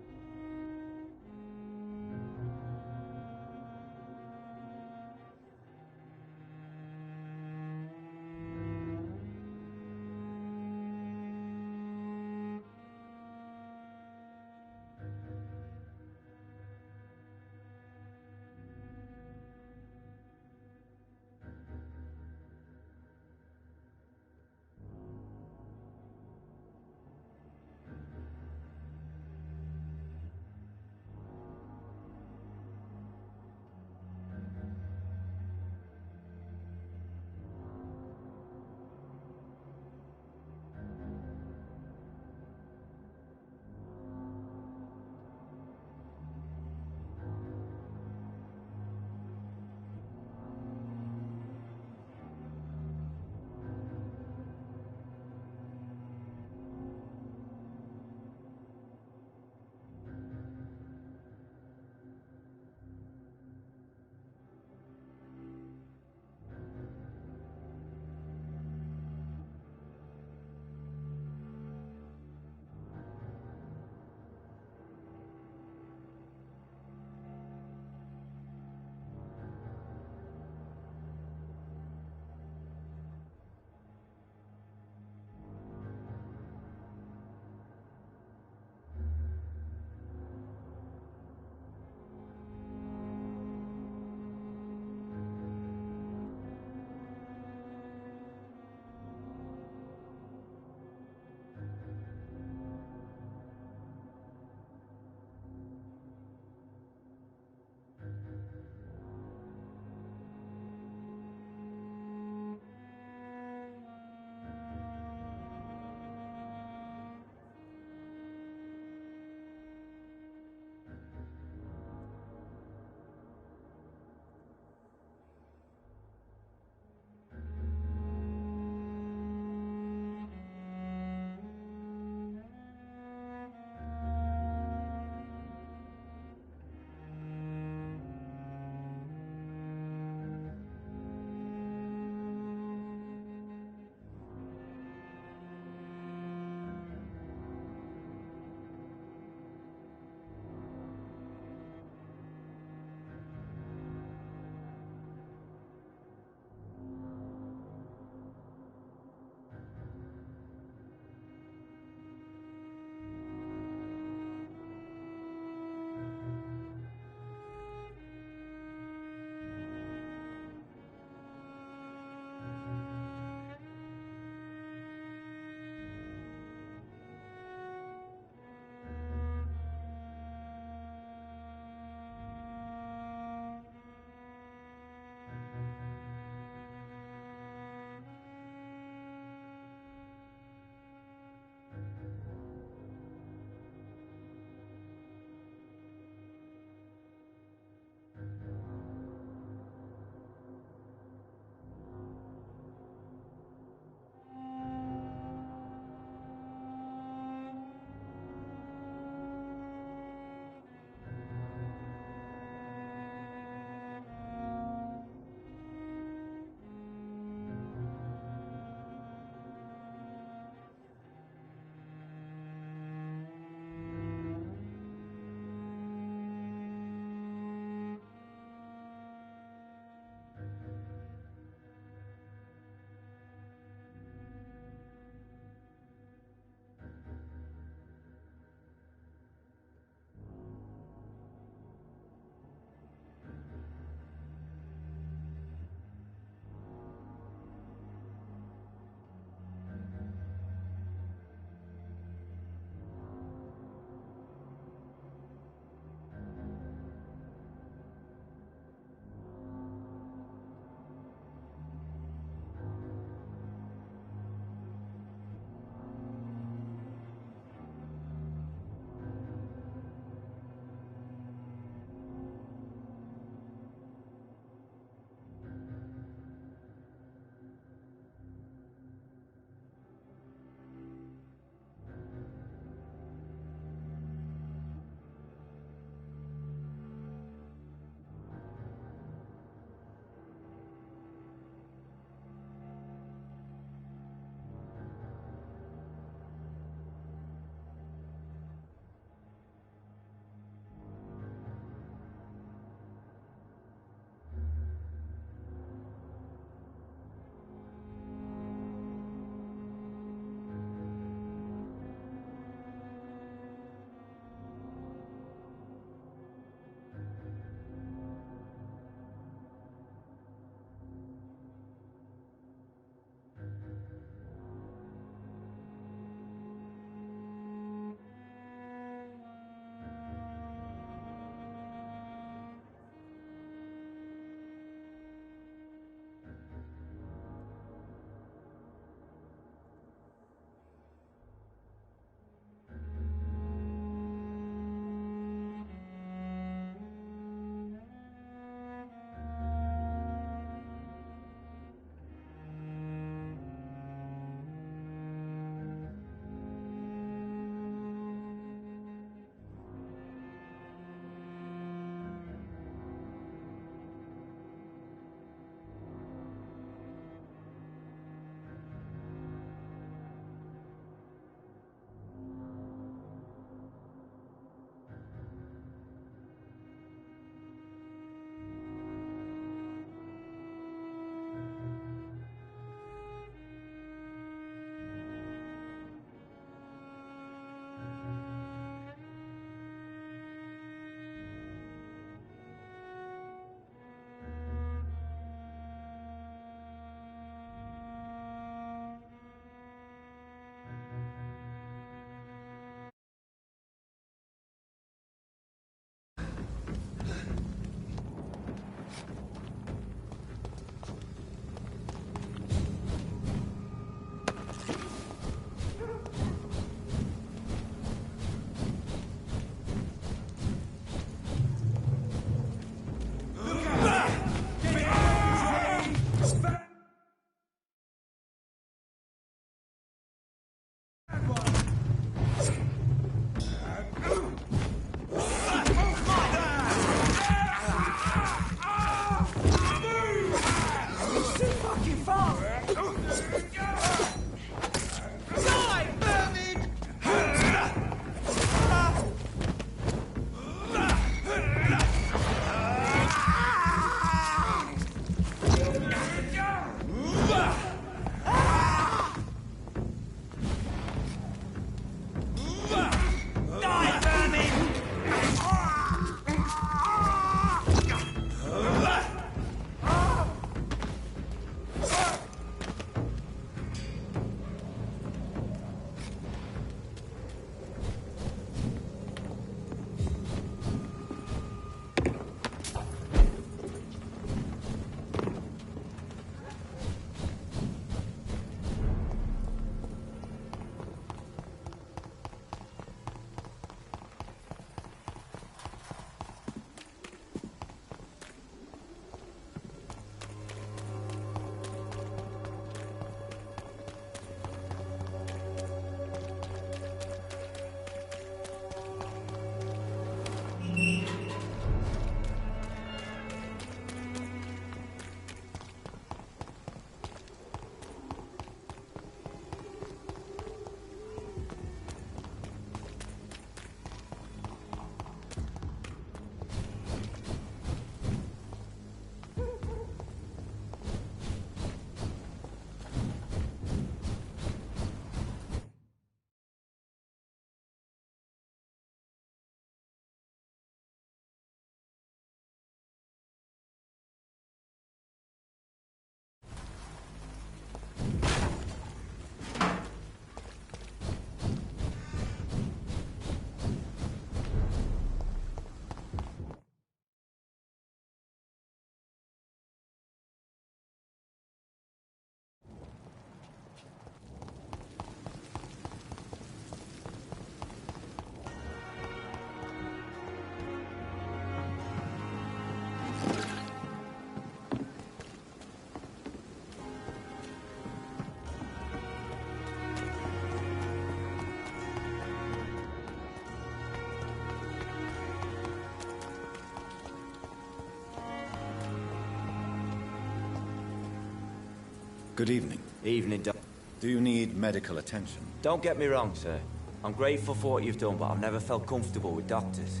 Good evening. Evening, Doc. Do you need medical attention? Don't get me wrong, sir. I'm grateful for what you've done, but I've never felt comfortable with doctors.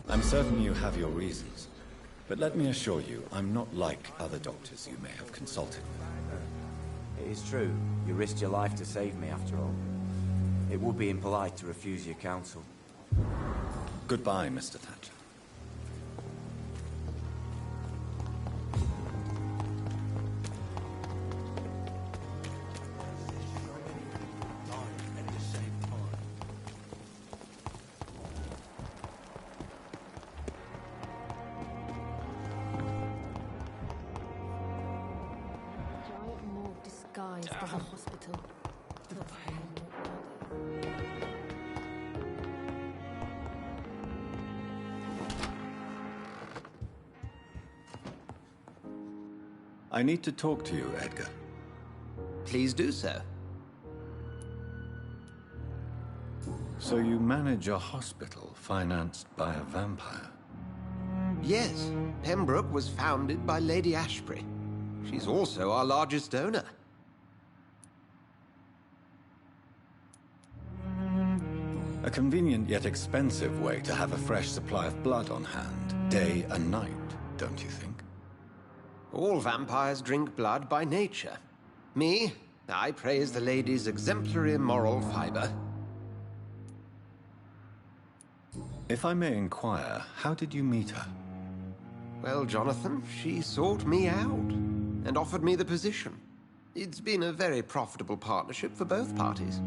I'm certain you have your reasons. But let me assure you, I'm not like other doctors you may have consulted with. It is true. You risked your life to save me, after all. It would be impolite to refuse your counsel. Goodbye, Mr. Thatcher. Giant morgue disguised as a hospital. I need to talk to you, Edgar. Please do so. So you manage a hospital financed by a vampire? Yes, Pembroke was founded by Lady Ashbury. She's also our largest donor. A convenient yet expensive way to have a fresh supply of blood on hand, day and night, don't you think? All vampires drink blood by nature. Me, I praise the lady's exemplary moral fiber. If I may inquire, how did you meet her? Well, Jonathan, she sought me out and offered me the position. It's been a very profitable partnership for both parties.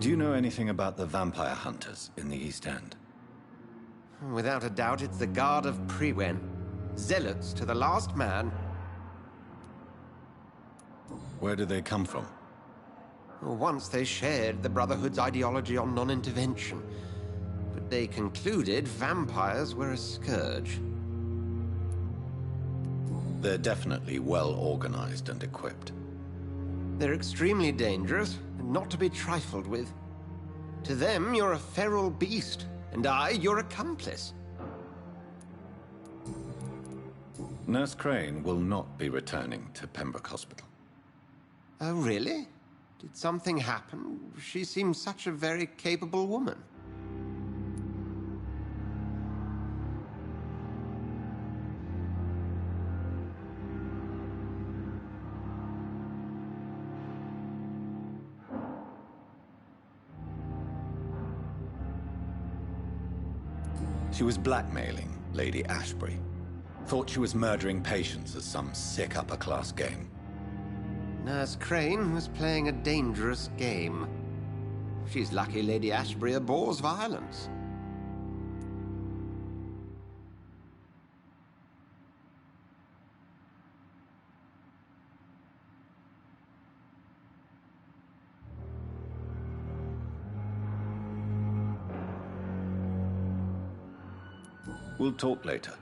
Do you know anything about the vampire hunters in the East End? Without a doubt, it's the Guard of Priwen. Zealots to the last man. Where do they come from? Once they shared the Brotherhood's ideology on non-intervention, but they concluded vampires were a scourge. They're definitely well organized and equipped. They're extremely dangerous and not to be trifled with. To them, you're a feral beast, and I, your accomplice. Nurse Crane will not be returning to Pembroke Hospital. Oh, really? Did something happen? She seems such a very capable woman. She was blackmailing Lady Ashbury. Thought she was murdering patients as some sick upper-class game. Nurse Crane was playing a dangerous game. She's lucky Lady Ashbury abhors violence. We'll talk later.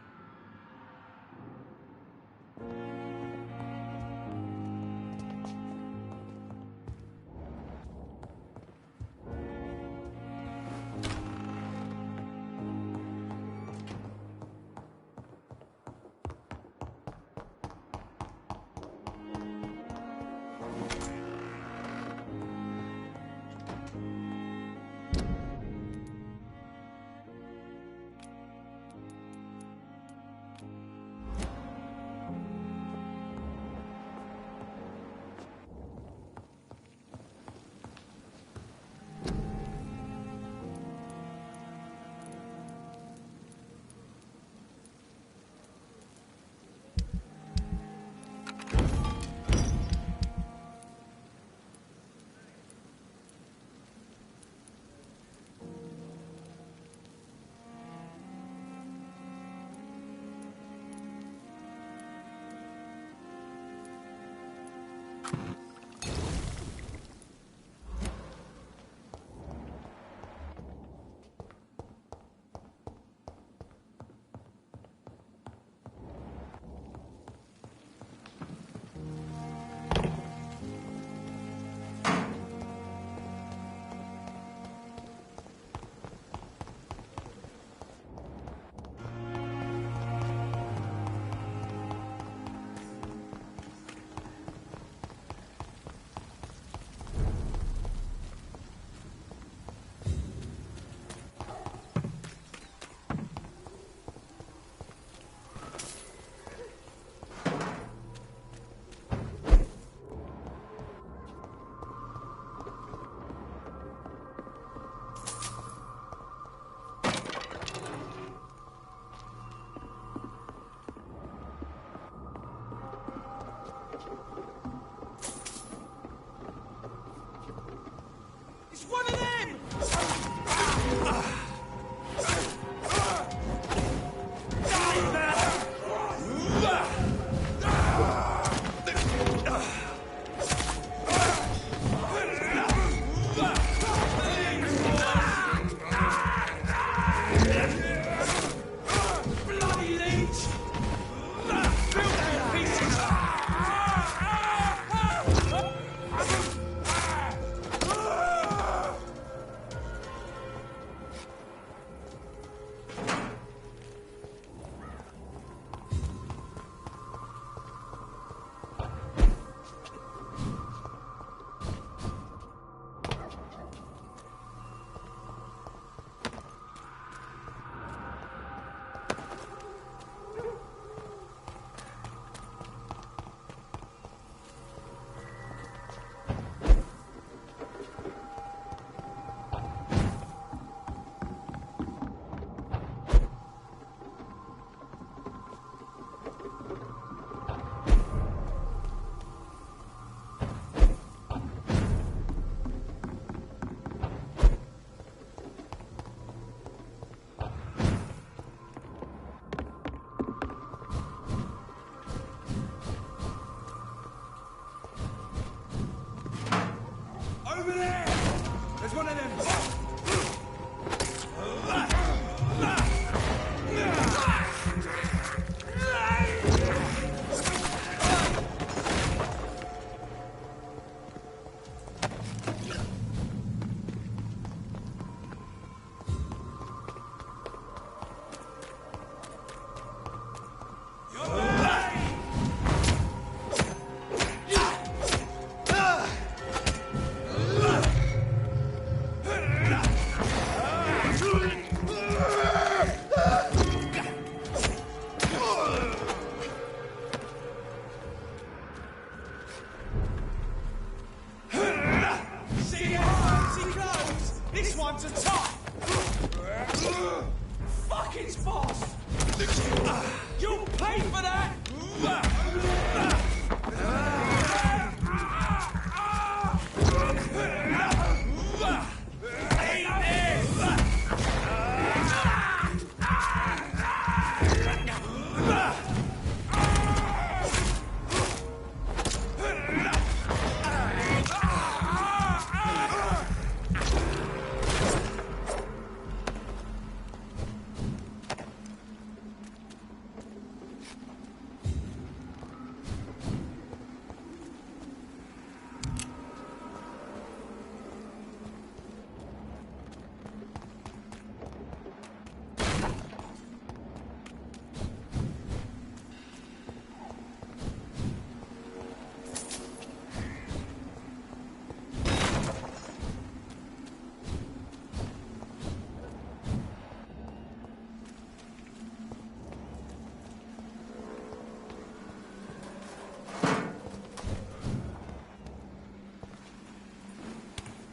There's one of them!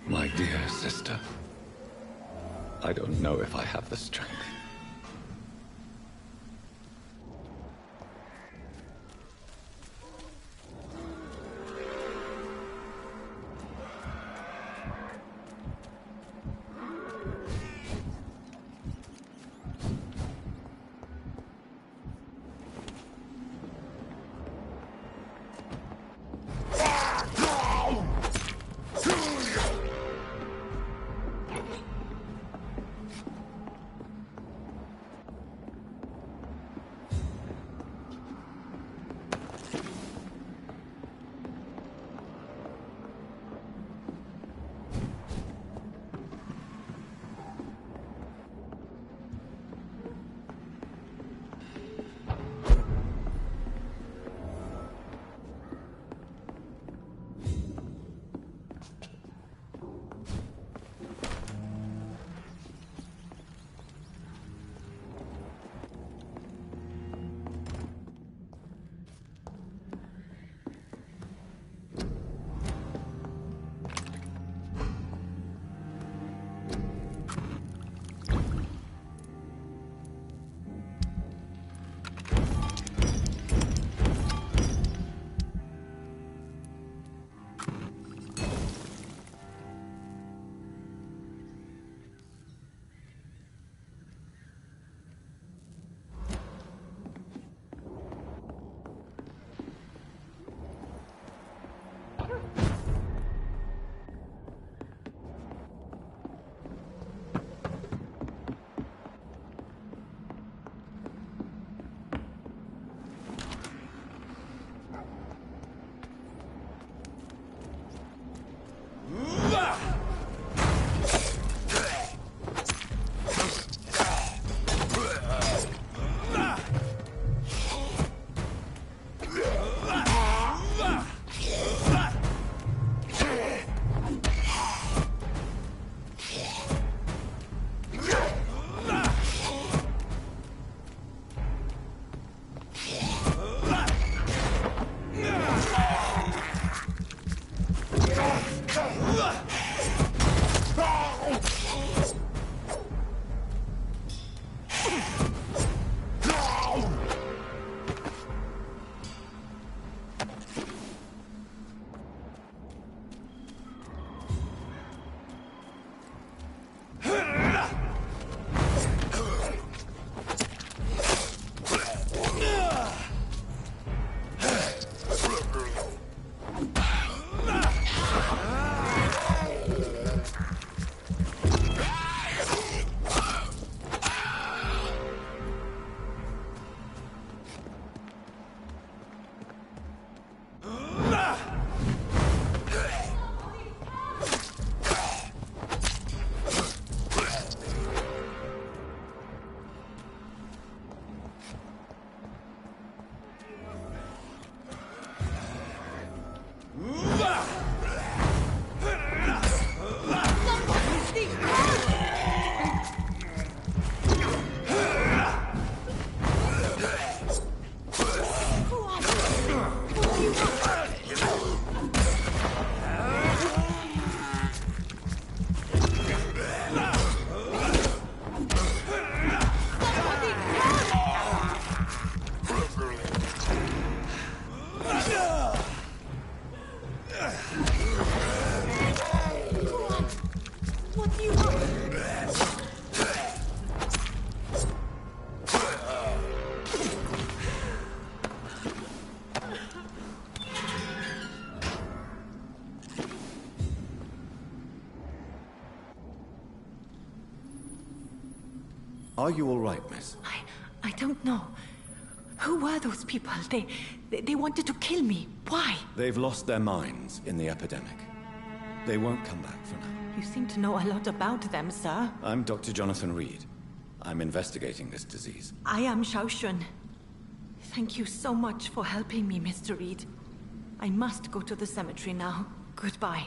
My dear sister, I don't know if I have the strength. What do you want? Are you all right, miss? I don't know. Who were those people? They wanted to kill me. Why? They've lost their minds in the epidemic. They won't come back for now. You seem to know a lot about them, sir. I'm Dr. Jonathan Reed. I'm investigating this disease. I am Shaoshun. Thank you so much for helping me, Mr. Reed. I must go to the cemetery now. Goodbye.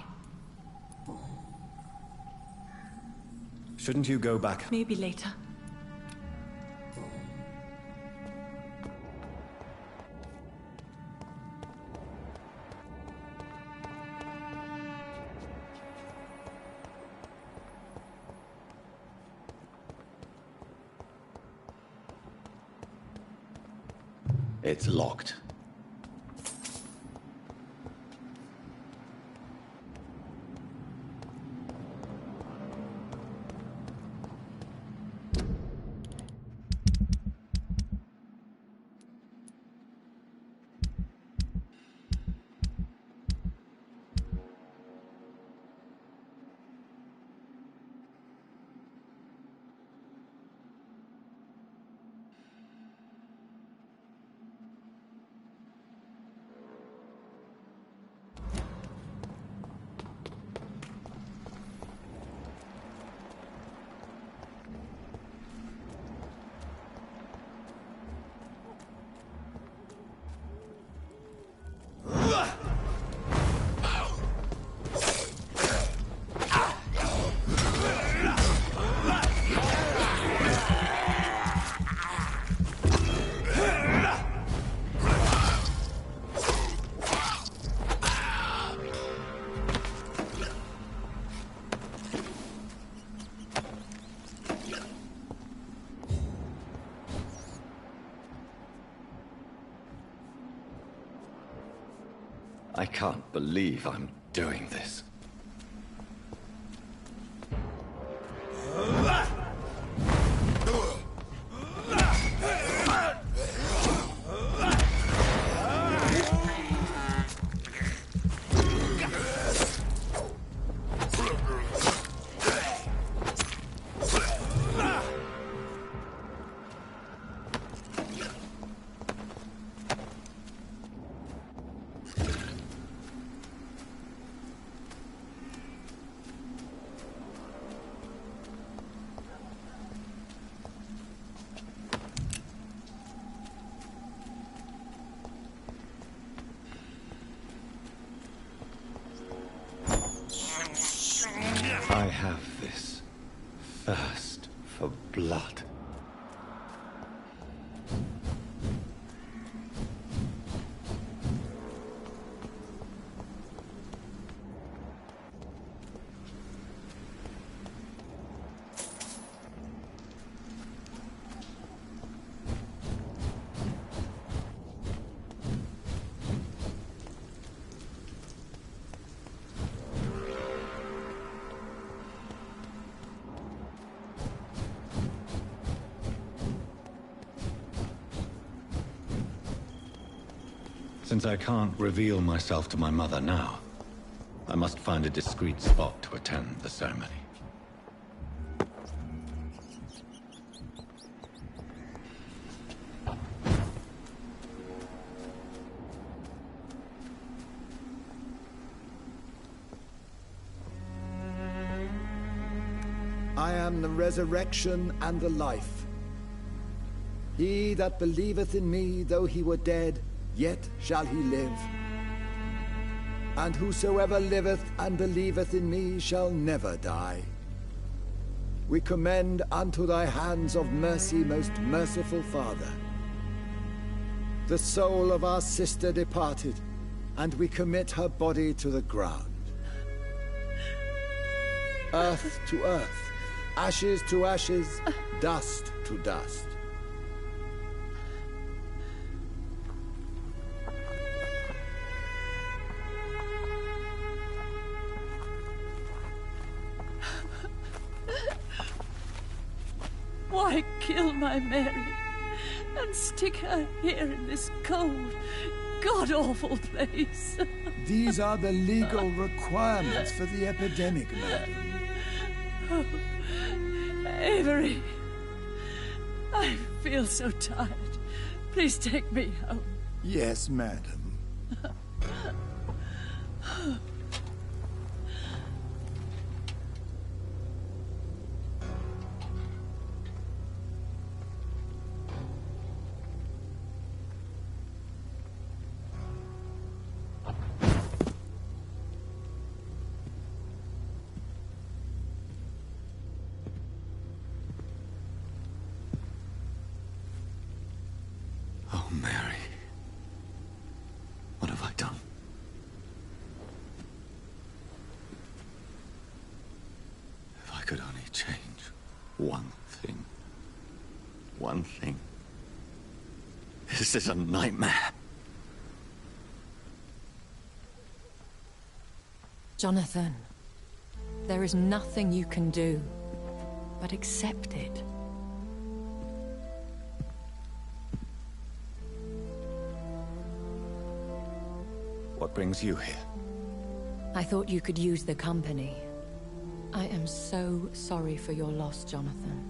Shouldn't you go back? Maybe later. It's locked. I can't believe I'm doing this. I have this thirst for blood. Since I can't reveal myself to my mother now, I must find a discreet spot to attend the ceremony. I am the resurrection and the life. He that believeth in me, though he were dead, yet shall he live. And whosoever liveth and believeth in me shall never die. We commend unto thy hands of mercy, most merciful Father, the soul of our sister departed, and we commit her body to the ground. Earth to earth, ashes to ashes, dust to dust. kill my Mary and stick her here in this cold, god-awful place. These are the legal requirements for the epidemic, madam. Oh, Avery, I feel so tired. Please take me home. Yes, madam. Oh, Mary. What have I done? If I could only change one thing. One thing. This is a nightmare. Jonathan, there is nothing you can do but accept it. What brings you here? I thought you could use the company. I am so sorry for your loss, Jonathan.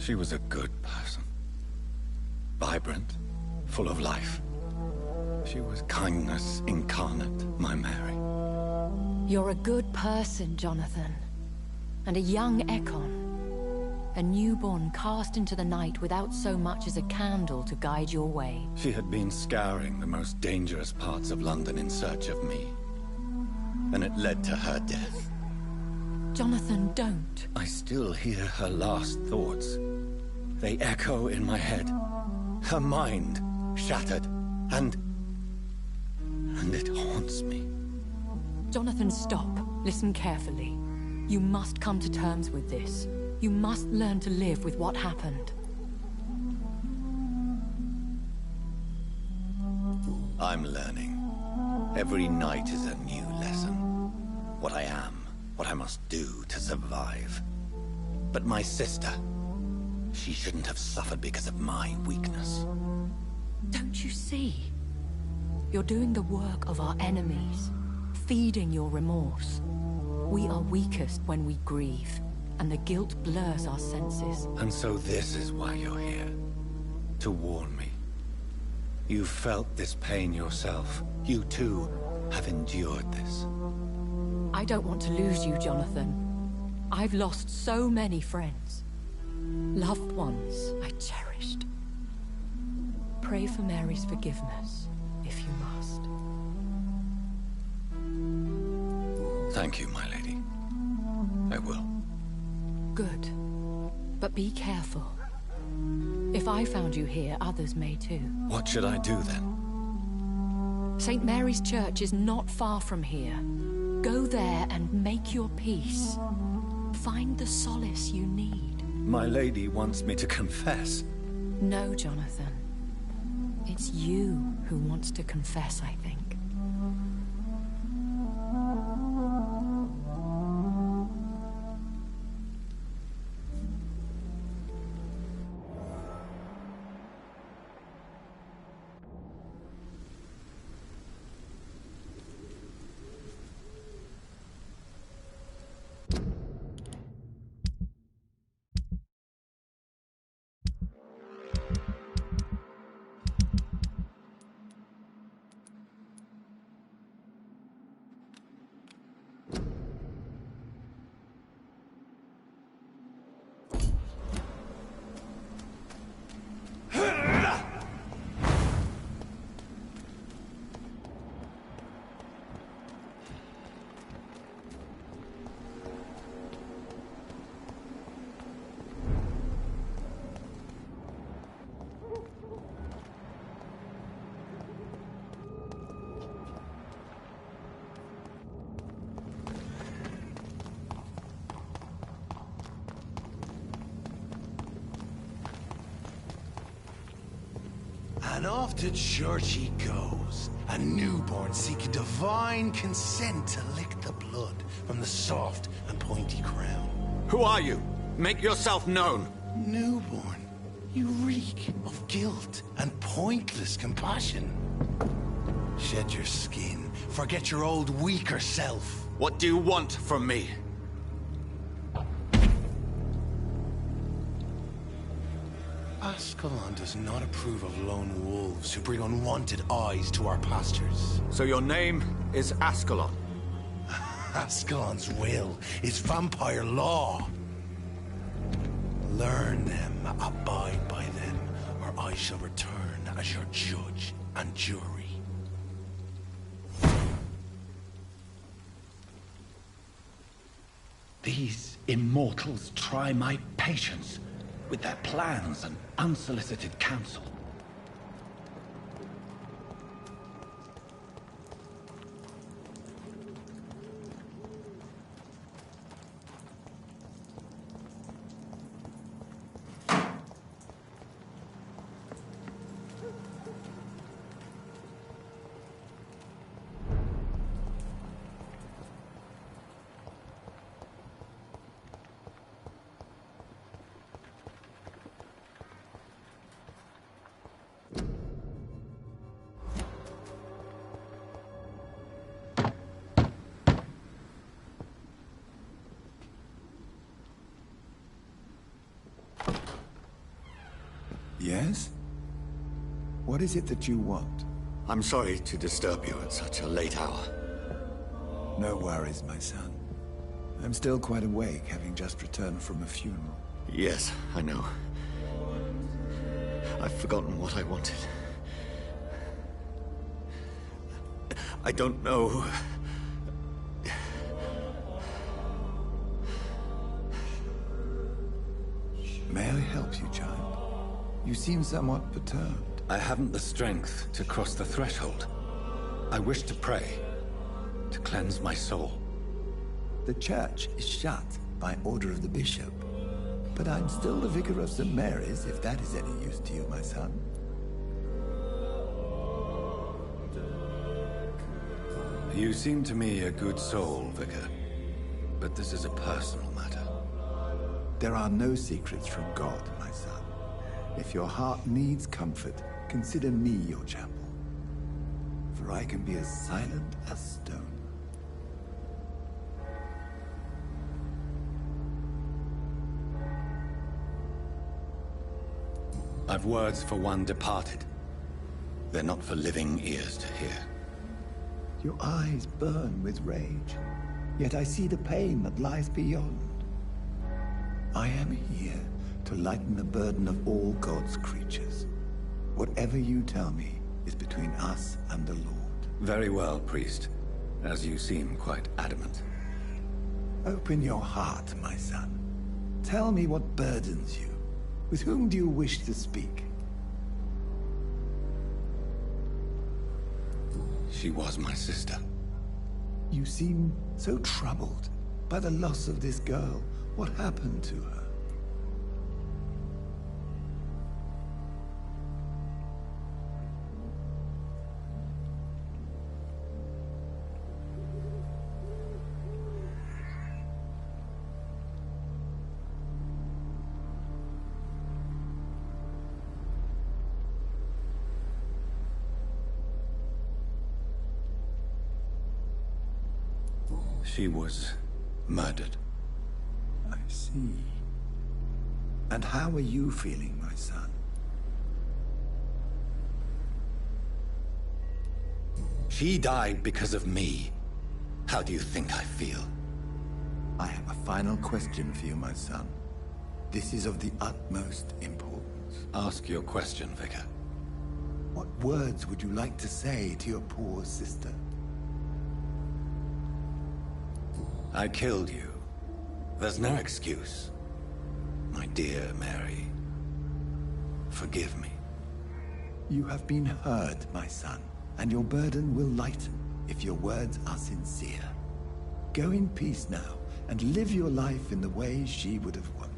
She was a good person. Vibrant, full of life. She was kindness incarnate, my Mary. You're a good person, Jonathan. And a young Ekon. A newborn cast into the night without so much as a candle to guide your way. She had been scouring the most dangerous parts of London in search of me. And it led to her death. Jonathan, don't. I still hear her last thoughts. They echo in my head. Her mind shattered, and it haunts me. Jonathan, stop. Listen carefully. You must come to terms with this. You must learn to live with what happened. I'm learning. Every night is a new lesson. What I am, what I must do to survive. But my sister, she shouldn't have suffered because of my weakness. Don't you see? You're doing the work of our enemies, feeding your remorse. We are weakest when we grieve, and the guilt blurs our senses. And so this is why you're here. To warn me. You've felt this pain yourself. You too have endured this. I don't want to lose you, Jonathan. I've lost so many friends. Loved ones I cherished. Pray for Mary's forgiveness, if you must. Thank you, my lady. I will. Good. But be careful. If I found you here, others may too. What should I do then? St. Mary's Church is not far from here. Go there and make your peace. Find the solace you need. My lady wants me to confess. No, Jonathan. It's you who wants to confess, I think. And off to church he goes, a newborn seeking divine consent to lick the blood from the soft and pointy crown. Who are you? Make yourself known. Newborn, you reek of guilt and pointless compassion. Shed your skin, forget your old weaker self. What do you want from me? Ascalon does not approve of lone wolves who bring unwanted eyes to our pastures. So your name is Ascalon? Ascalon's will is vampire law. Learn them, abide by them, or I shall return as your judge and jury. These immortals try my patience with their plans and unsolicited counsel. Yes? What is it that you want? I'm sorry to disturb you at such a late hour. No worries, my son. I'm still quite awake, having just returned from a funeral. Yes, I know. I've forgotten what I wanted. I don't know. May I help you, child? You seem somewhat perturbed. I haven't the strength to cross the threshold. I wish to pray, to cleanse my soul. The church is shut by order of the bishop. But I'm still the vicar of St. Mary's, if that is any use to you, my son. You seem to me a good soul, Vicar. But this is a personal matter. There are no secrets from God, my son. If your heart needs comfort, consider me your chapel. For I can be as silent as stone. I've words for one departed. They're not for living ears to hear. Your eyes burn with rage, yet I see the pain that lies beyond. I am here to lighten the burden of all God's creatures. Whatever you tell me is between us and the Lord. Very well, priest, as you seem quite adamant. Open your heart, my son. Tell me what burdens you. With whom do you wish to speak? She was my sister. You seem so troubled by the loss of this girl. What happened to her? She was murdered. I see. And how are you feeling, my son? She died because of me. How do you think I feel? I have a final question for you, my son. This is of the utmost importance. Ask your question, Vicar. What words would you like to say to your poor sister? I killed you. There's no excuse. My dear Mary, forgive me. You have been hurt, my son, and your burden will lighten if your words are sincere. Go in peace now, and live your life in the way she would have wanted.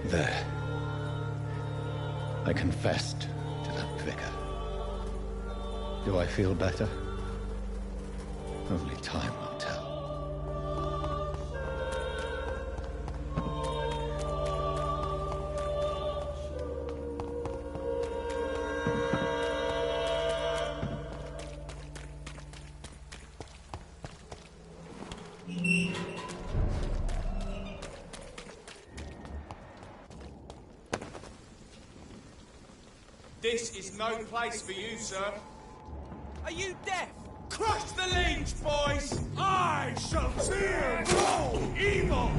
There. I confessed to that vicar. Do I feel better? Only time will tell. This is no place for you, sir. Are you deaf? Crush the leech, boys! I shall fear no evil!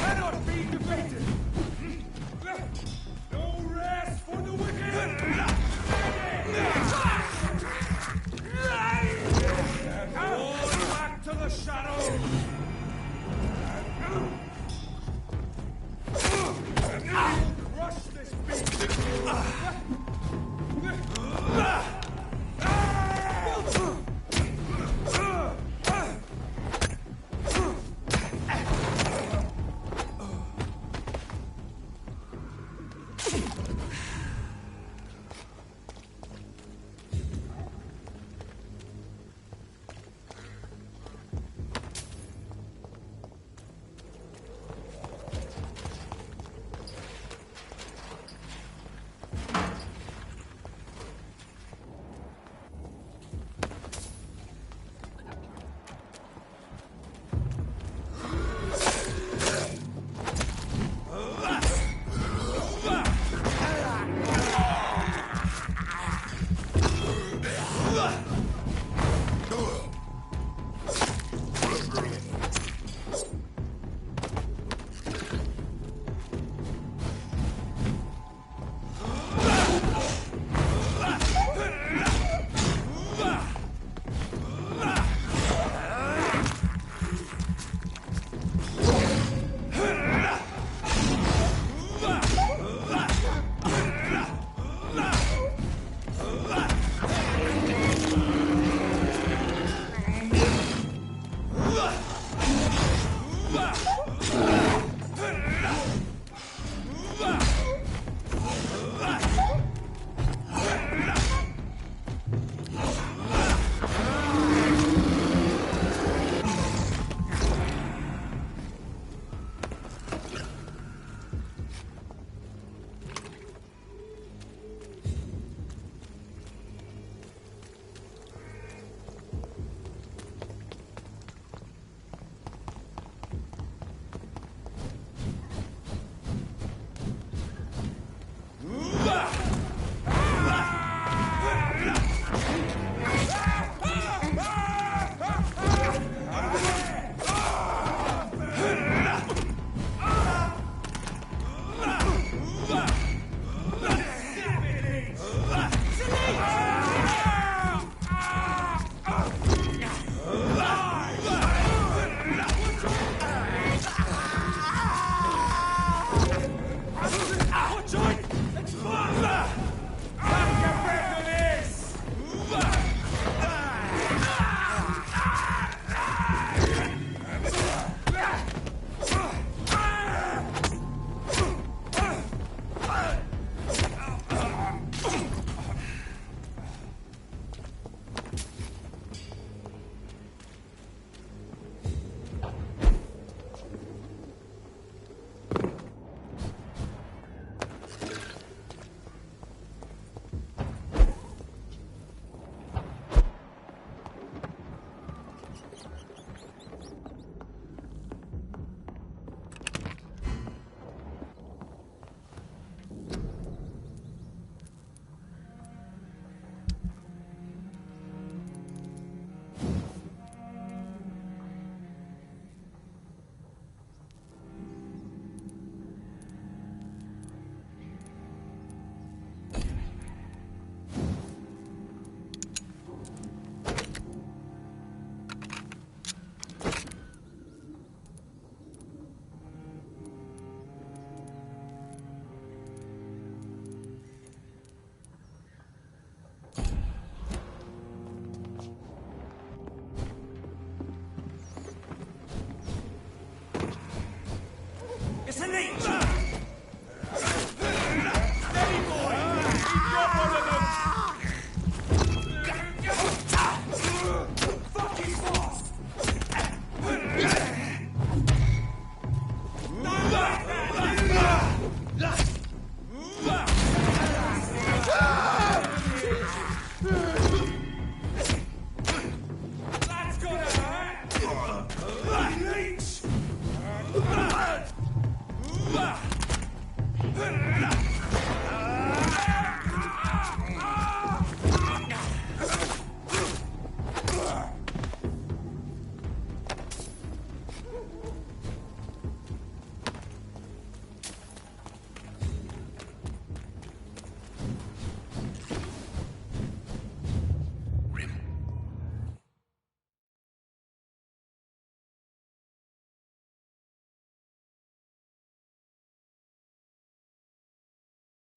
Cannot be defeated! No rest for the wicked! All back to the shadow! Crush this beast!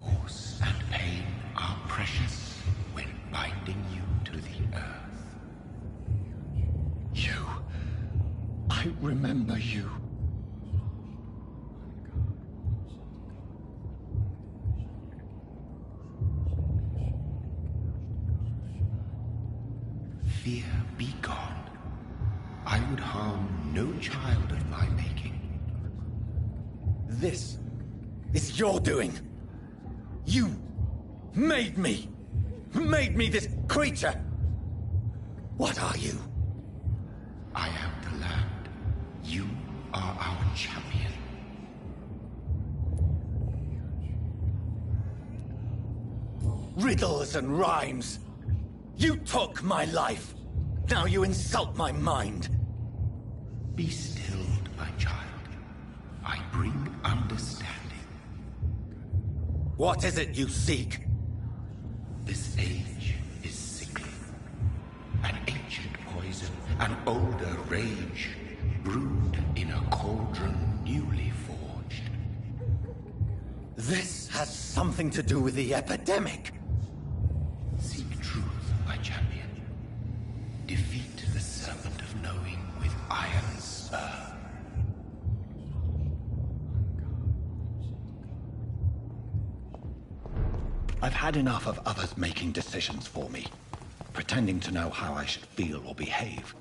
Force and pain are precious when binding you to the earth. You. I remember you. Fear be gone. I would harm no child of my making. This is your doing. You made me this creature. What are you? I am the land. You are our champion. Riddles and rhymes. You took my life. Now you insult my mind. Be stilled, my child. I bring understanding. What is it you seek? This age is sickly. An ancient poison, an older rage, brewed in a cauldron newly forged. This has something to do with the epidemic. Seek truth, my champion. Defeat the serpent of knowing with iron spur. I've had enough of others making decisions for me, pretending to know how I should feel or behave.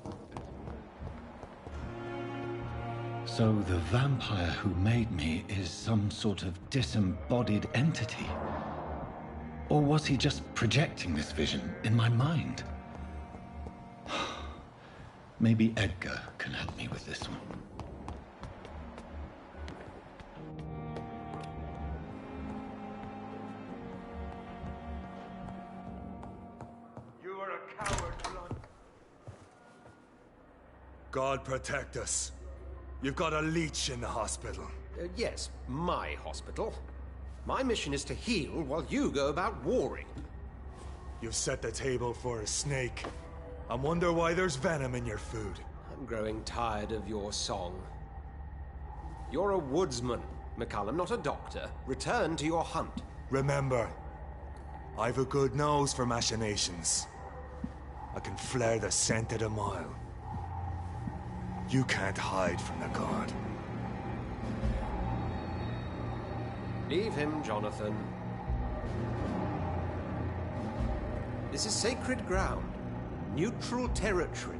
So the vampire who made me is some sort of disembodied entity? Or was he just projecting this vision in my mind? Maybe Edgar can help me with this one. God protect us. You've got a leech in the hospital. Yes, my hospital. My mission is to heal while you go about warring. You've set the table for a snake. I wonder why there's venom in your food. I'm growing tired of your song. You're a woodsman, McCallum, not a doctor. Return to your hunt. Remember, I've a good nose for machinations. I can flare the scent at a mile. You can't hide from the god. Leave him, Jonathan. This is sacred ground. Neutral territory.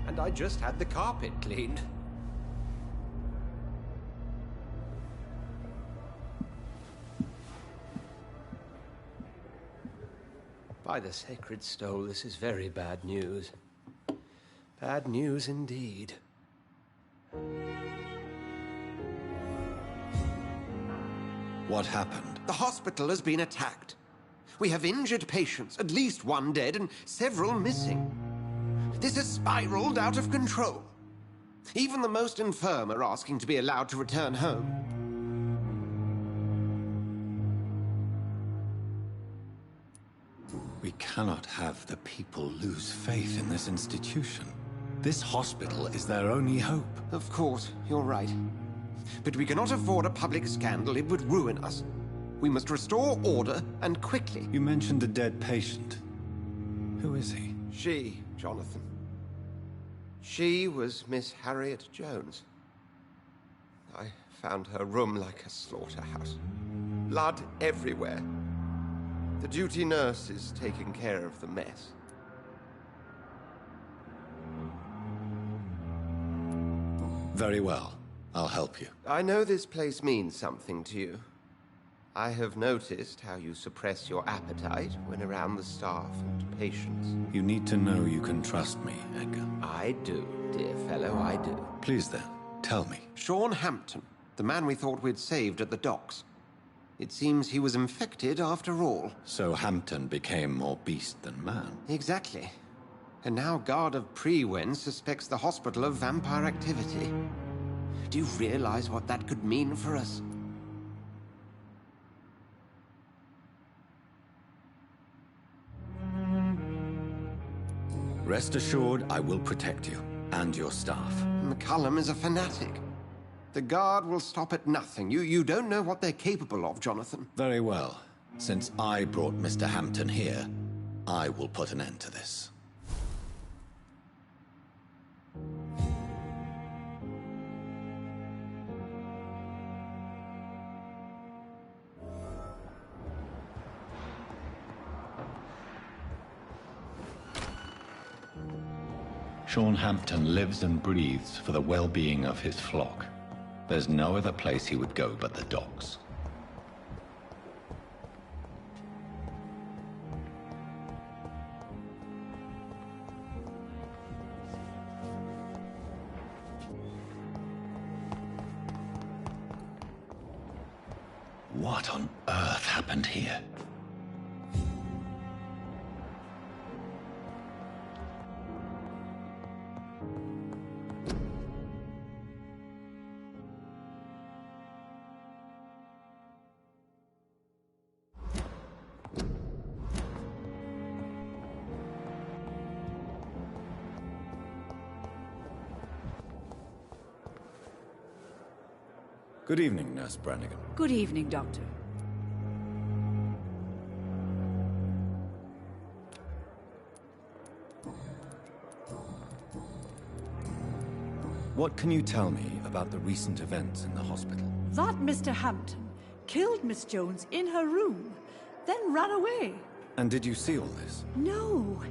And I just had the carpet cleaned. By the sacred stole, this is very bad news. Bad news indeed. What happened? The hospital has been attacked. We have injured patients, at least one dead and several missing. This has spiraled out of control. Even the most infirm are asking to be allowed to return home. We cannot have the people lose faith in this institution. This hospital is their only hope. Of course, you're right. But we cannot afford a public scandal. It would ruin us. We must restore order, and quickly. You mentioned the dead patient. Who is he? She, Jonathan. She was Miss Harriet Jones. I found her room like a slaughterhouse. Blood everywhere. The duty nurse is taking care of the mess. Very well. I'll help you. I know this place means something to you. I have noticed how you suppress your appetite when around the staff and patients. You need to know you can trust me, Edgar. I do, dear fellow, do. Please then, tell me. Sean Hampton, the man we thought we'd saved at the docks. It seems he was infected after all. So Hampton became more beast than man. Exactly. And now Guard of Prewen suspects the hospital of vampire activity. Do you realize what that could mean for us? Rest assured, I will protect you and your staff. McCullum is a fanatic. The Guard will stop at nothing. You don't know what they're capable of, Jonathan. Very well. Since I brought Mr. Hampton here, I will put an end to this. Sean Hampton lives and breathes for the well-being of his flock. There's no other place he would go but the docks. What on earth happened here? Good evening, Nurse Brannigan. Good evening, Doctor. What can you tell me about the recent events in the hospital? That Mr. Hampton killed Miss Jones in her room, then ran away. And did you see all this? No.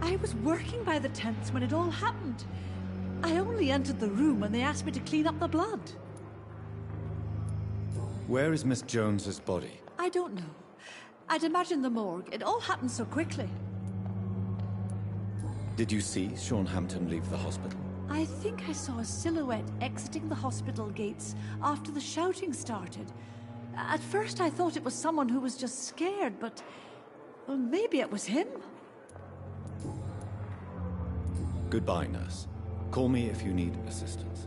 I was working by the tents when it all happened. I only entered the room when they asked me to clean up the blood. Where is Miss Jones's body? I don't know. I'd imagine the morgue. It all happened so quickly. Did you see Sean Hampton leave the hospital? I think I saw a silhouette exiting the hospital gates after the shouting started. At first I thought it was someone who was just scared, but... well, maybe it was him. Goodbye, nurse. Call me if you need assistance.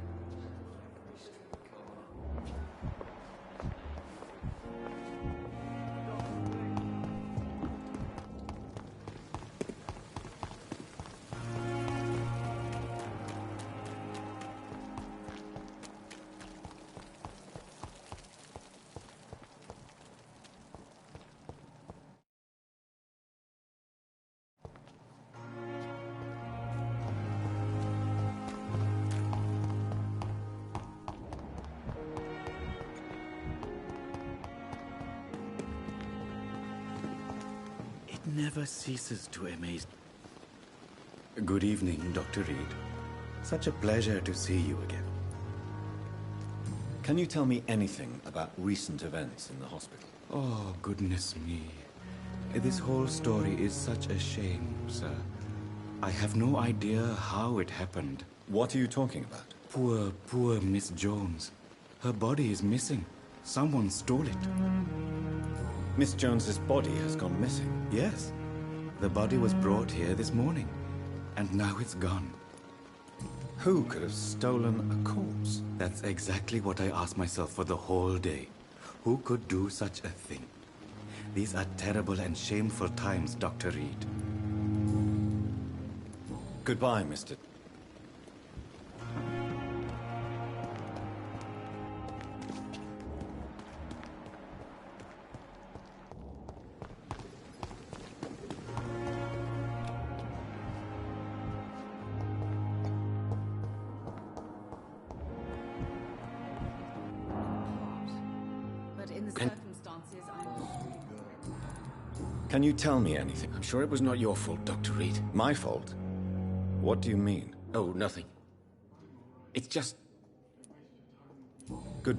Never ceases to amaze. Good evening, Dr. Reed. Such a pleasure to see you again. Can you tell me anything about recent events in the hospital? Oh, goodness me. This whole story is such a shame, sir. I have no idea how it happened. What are you talking about? Poor Miss Jones. Her body is missing. Someone stole it. Miss Jones's body has gone missing? Yes. The body was brought here this morning, and now it's gone. Who could have stolen a corpse? That's exactly what I asked myself for the whole day. Who could do such a thing? These are terrible and shameful times, Dr. Reed. Goodbye, Mr. Can you tell me anything? I'm sure it was not your fault, Dr. Reed. My fault? What do you mean? Oh, nothing. It's just... Good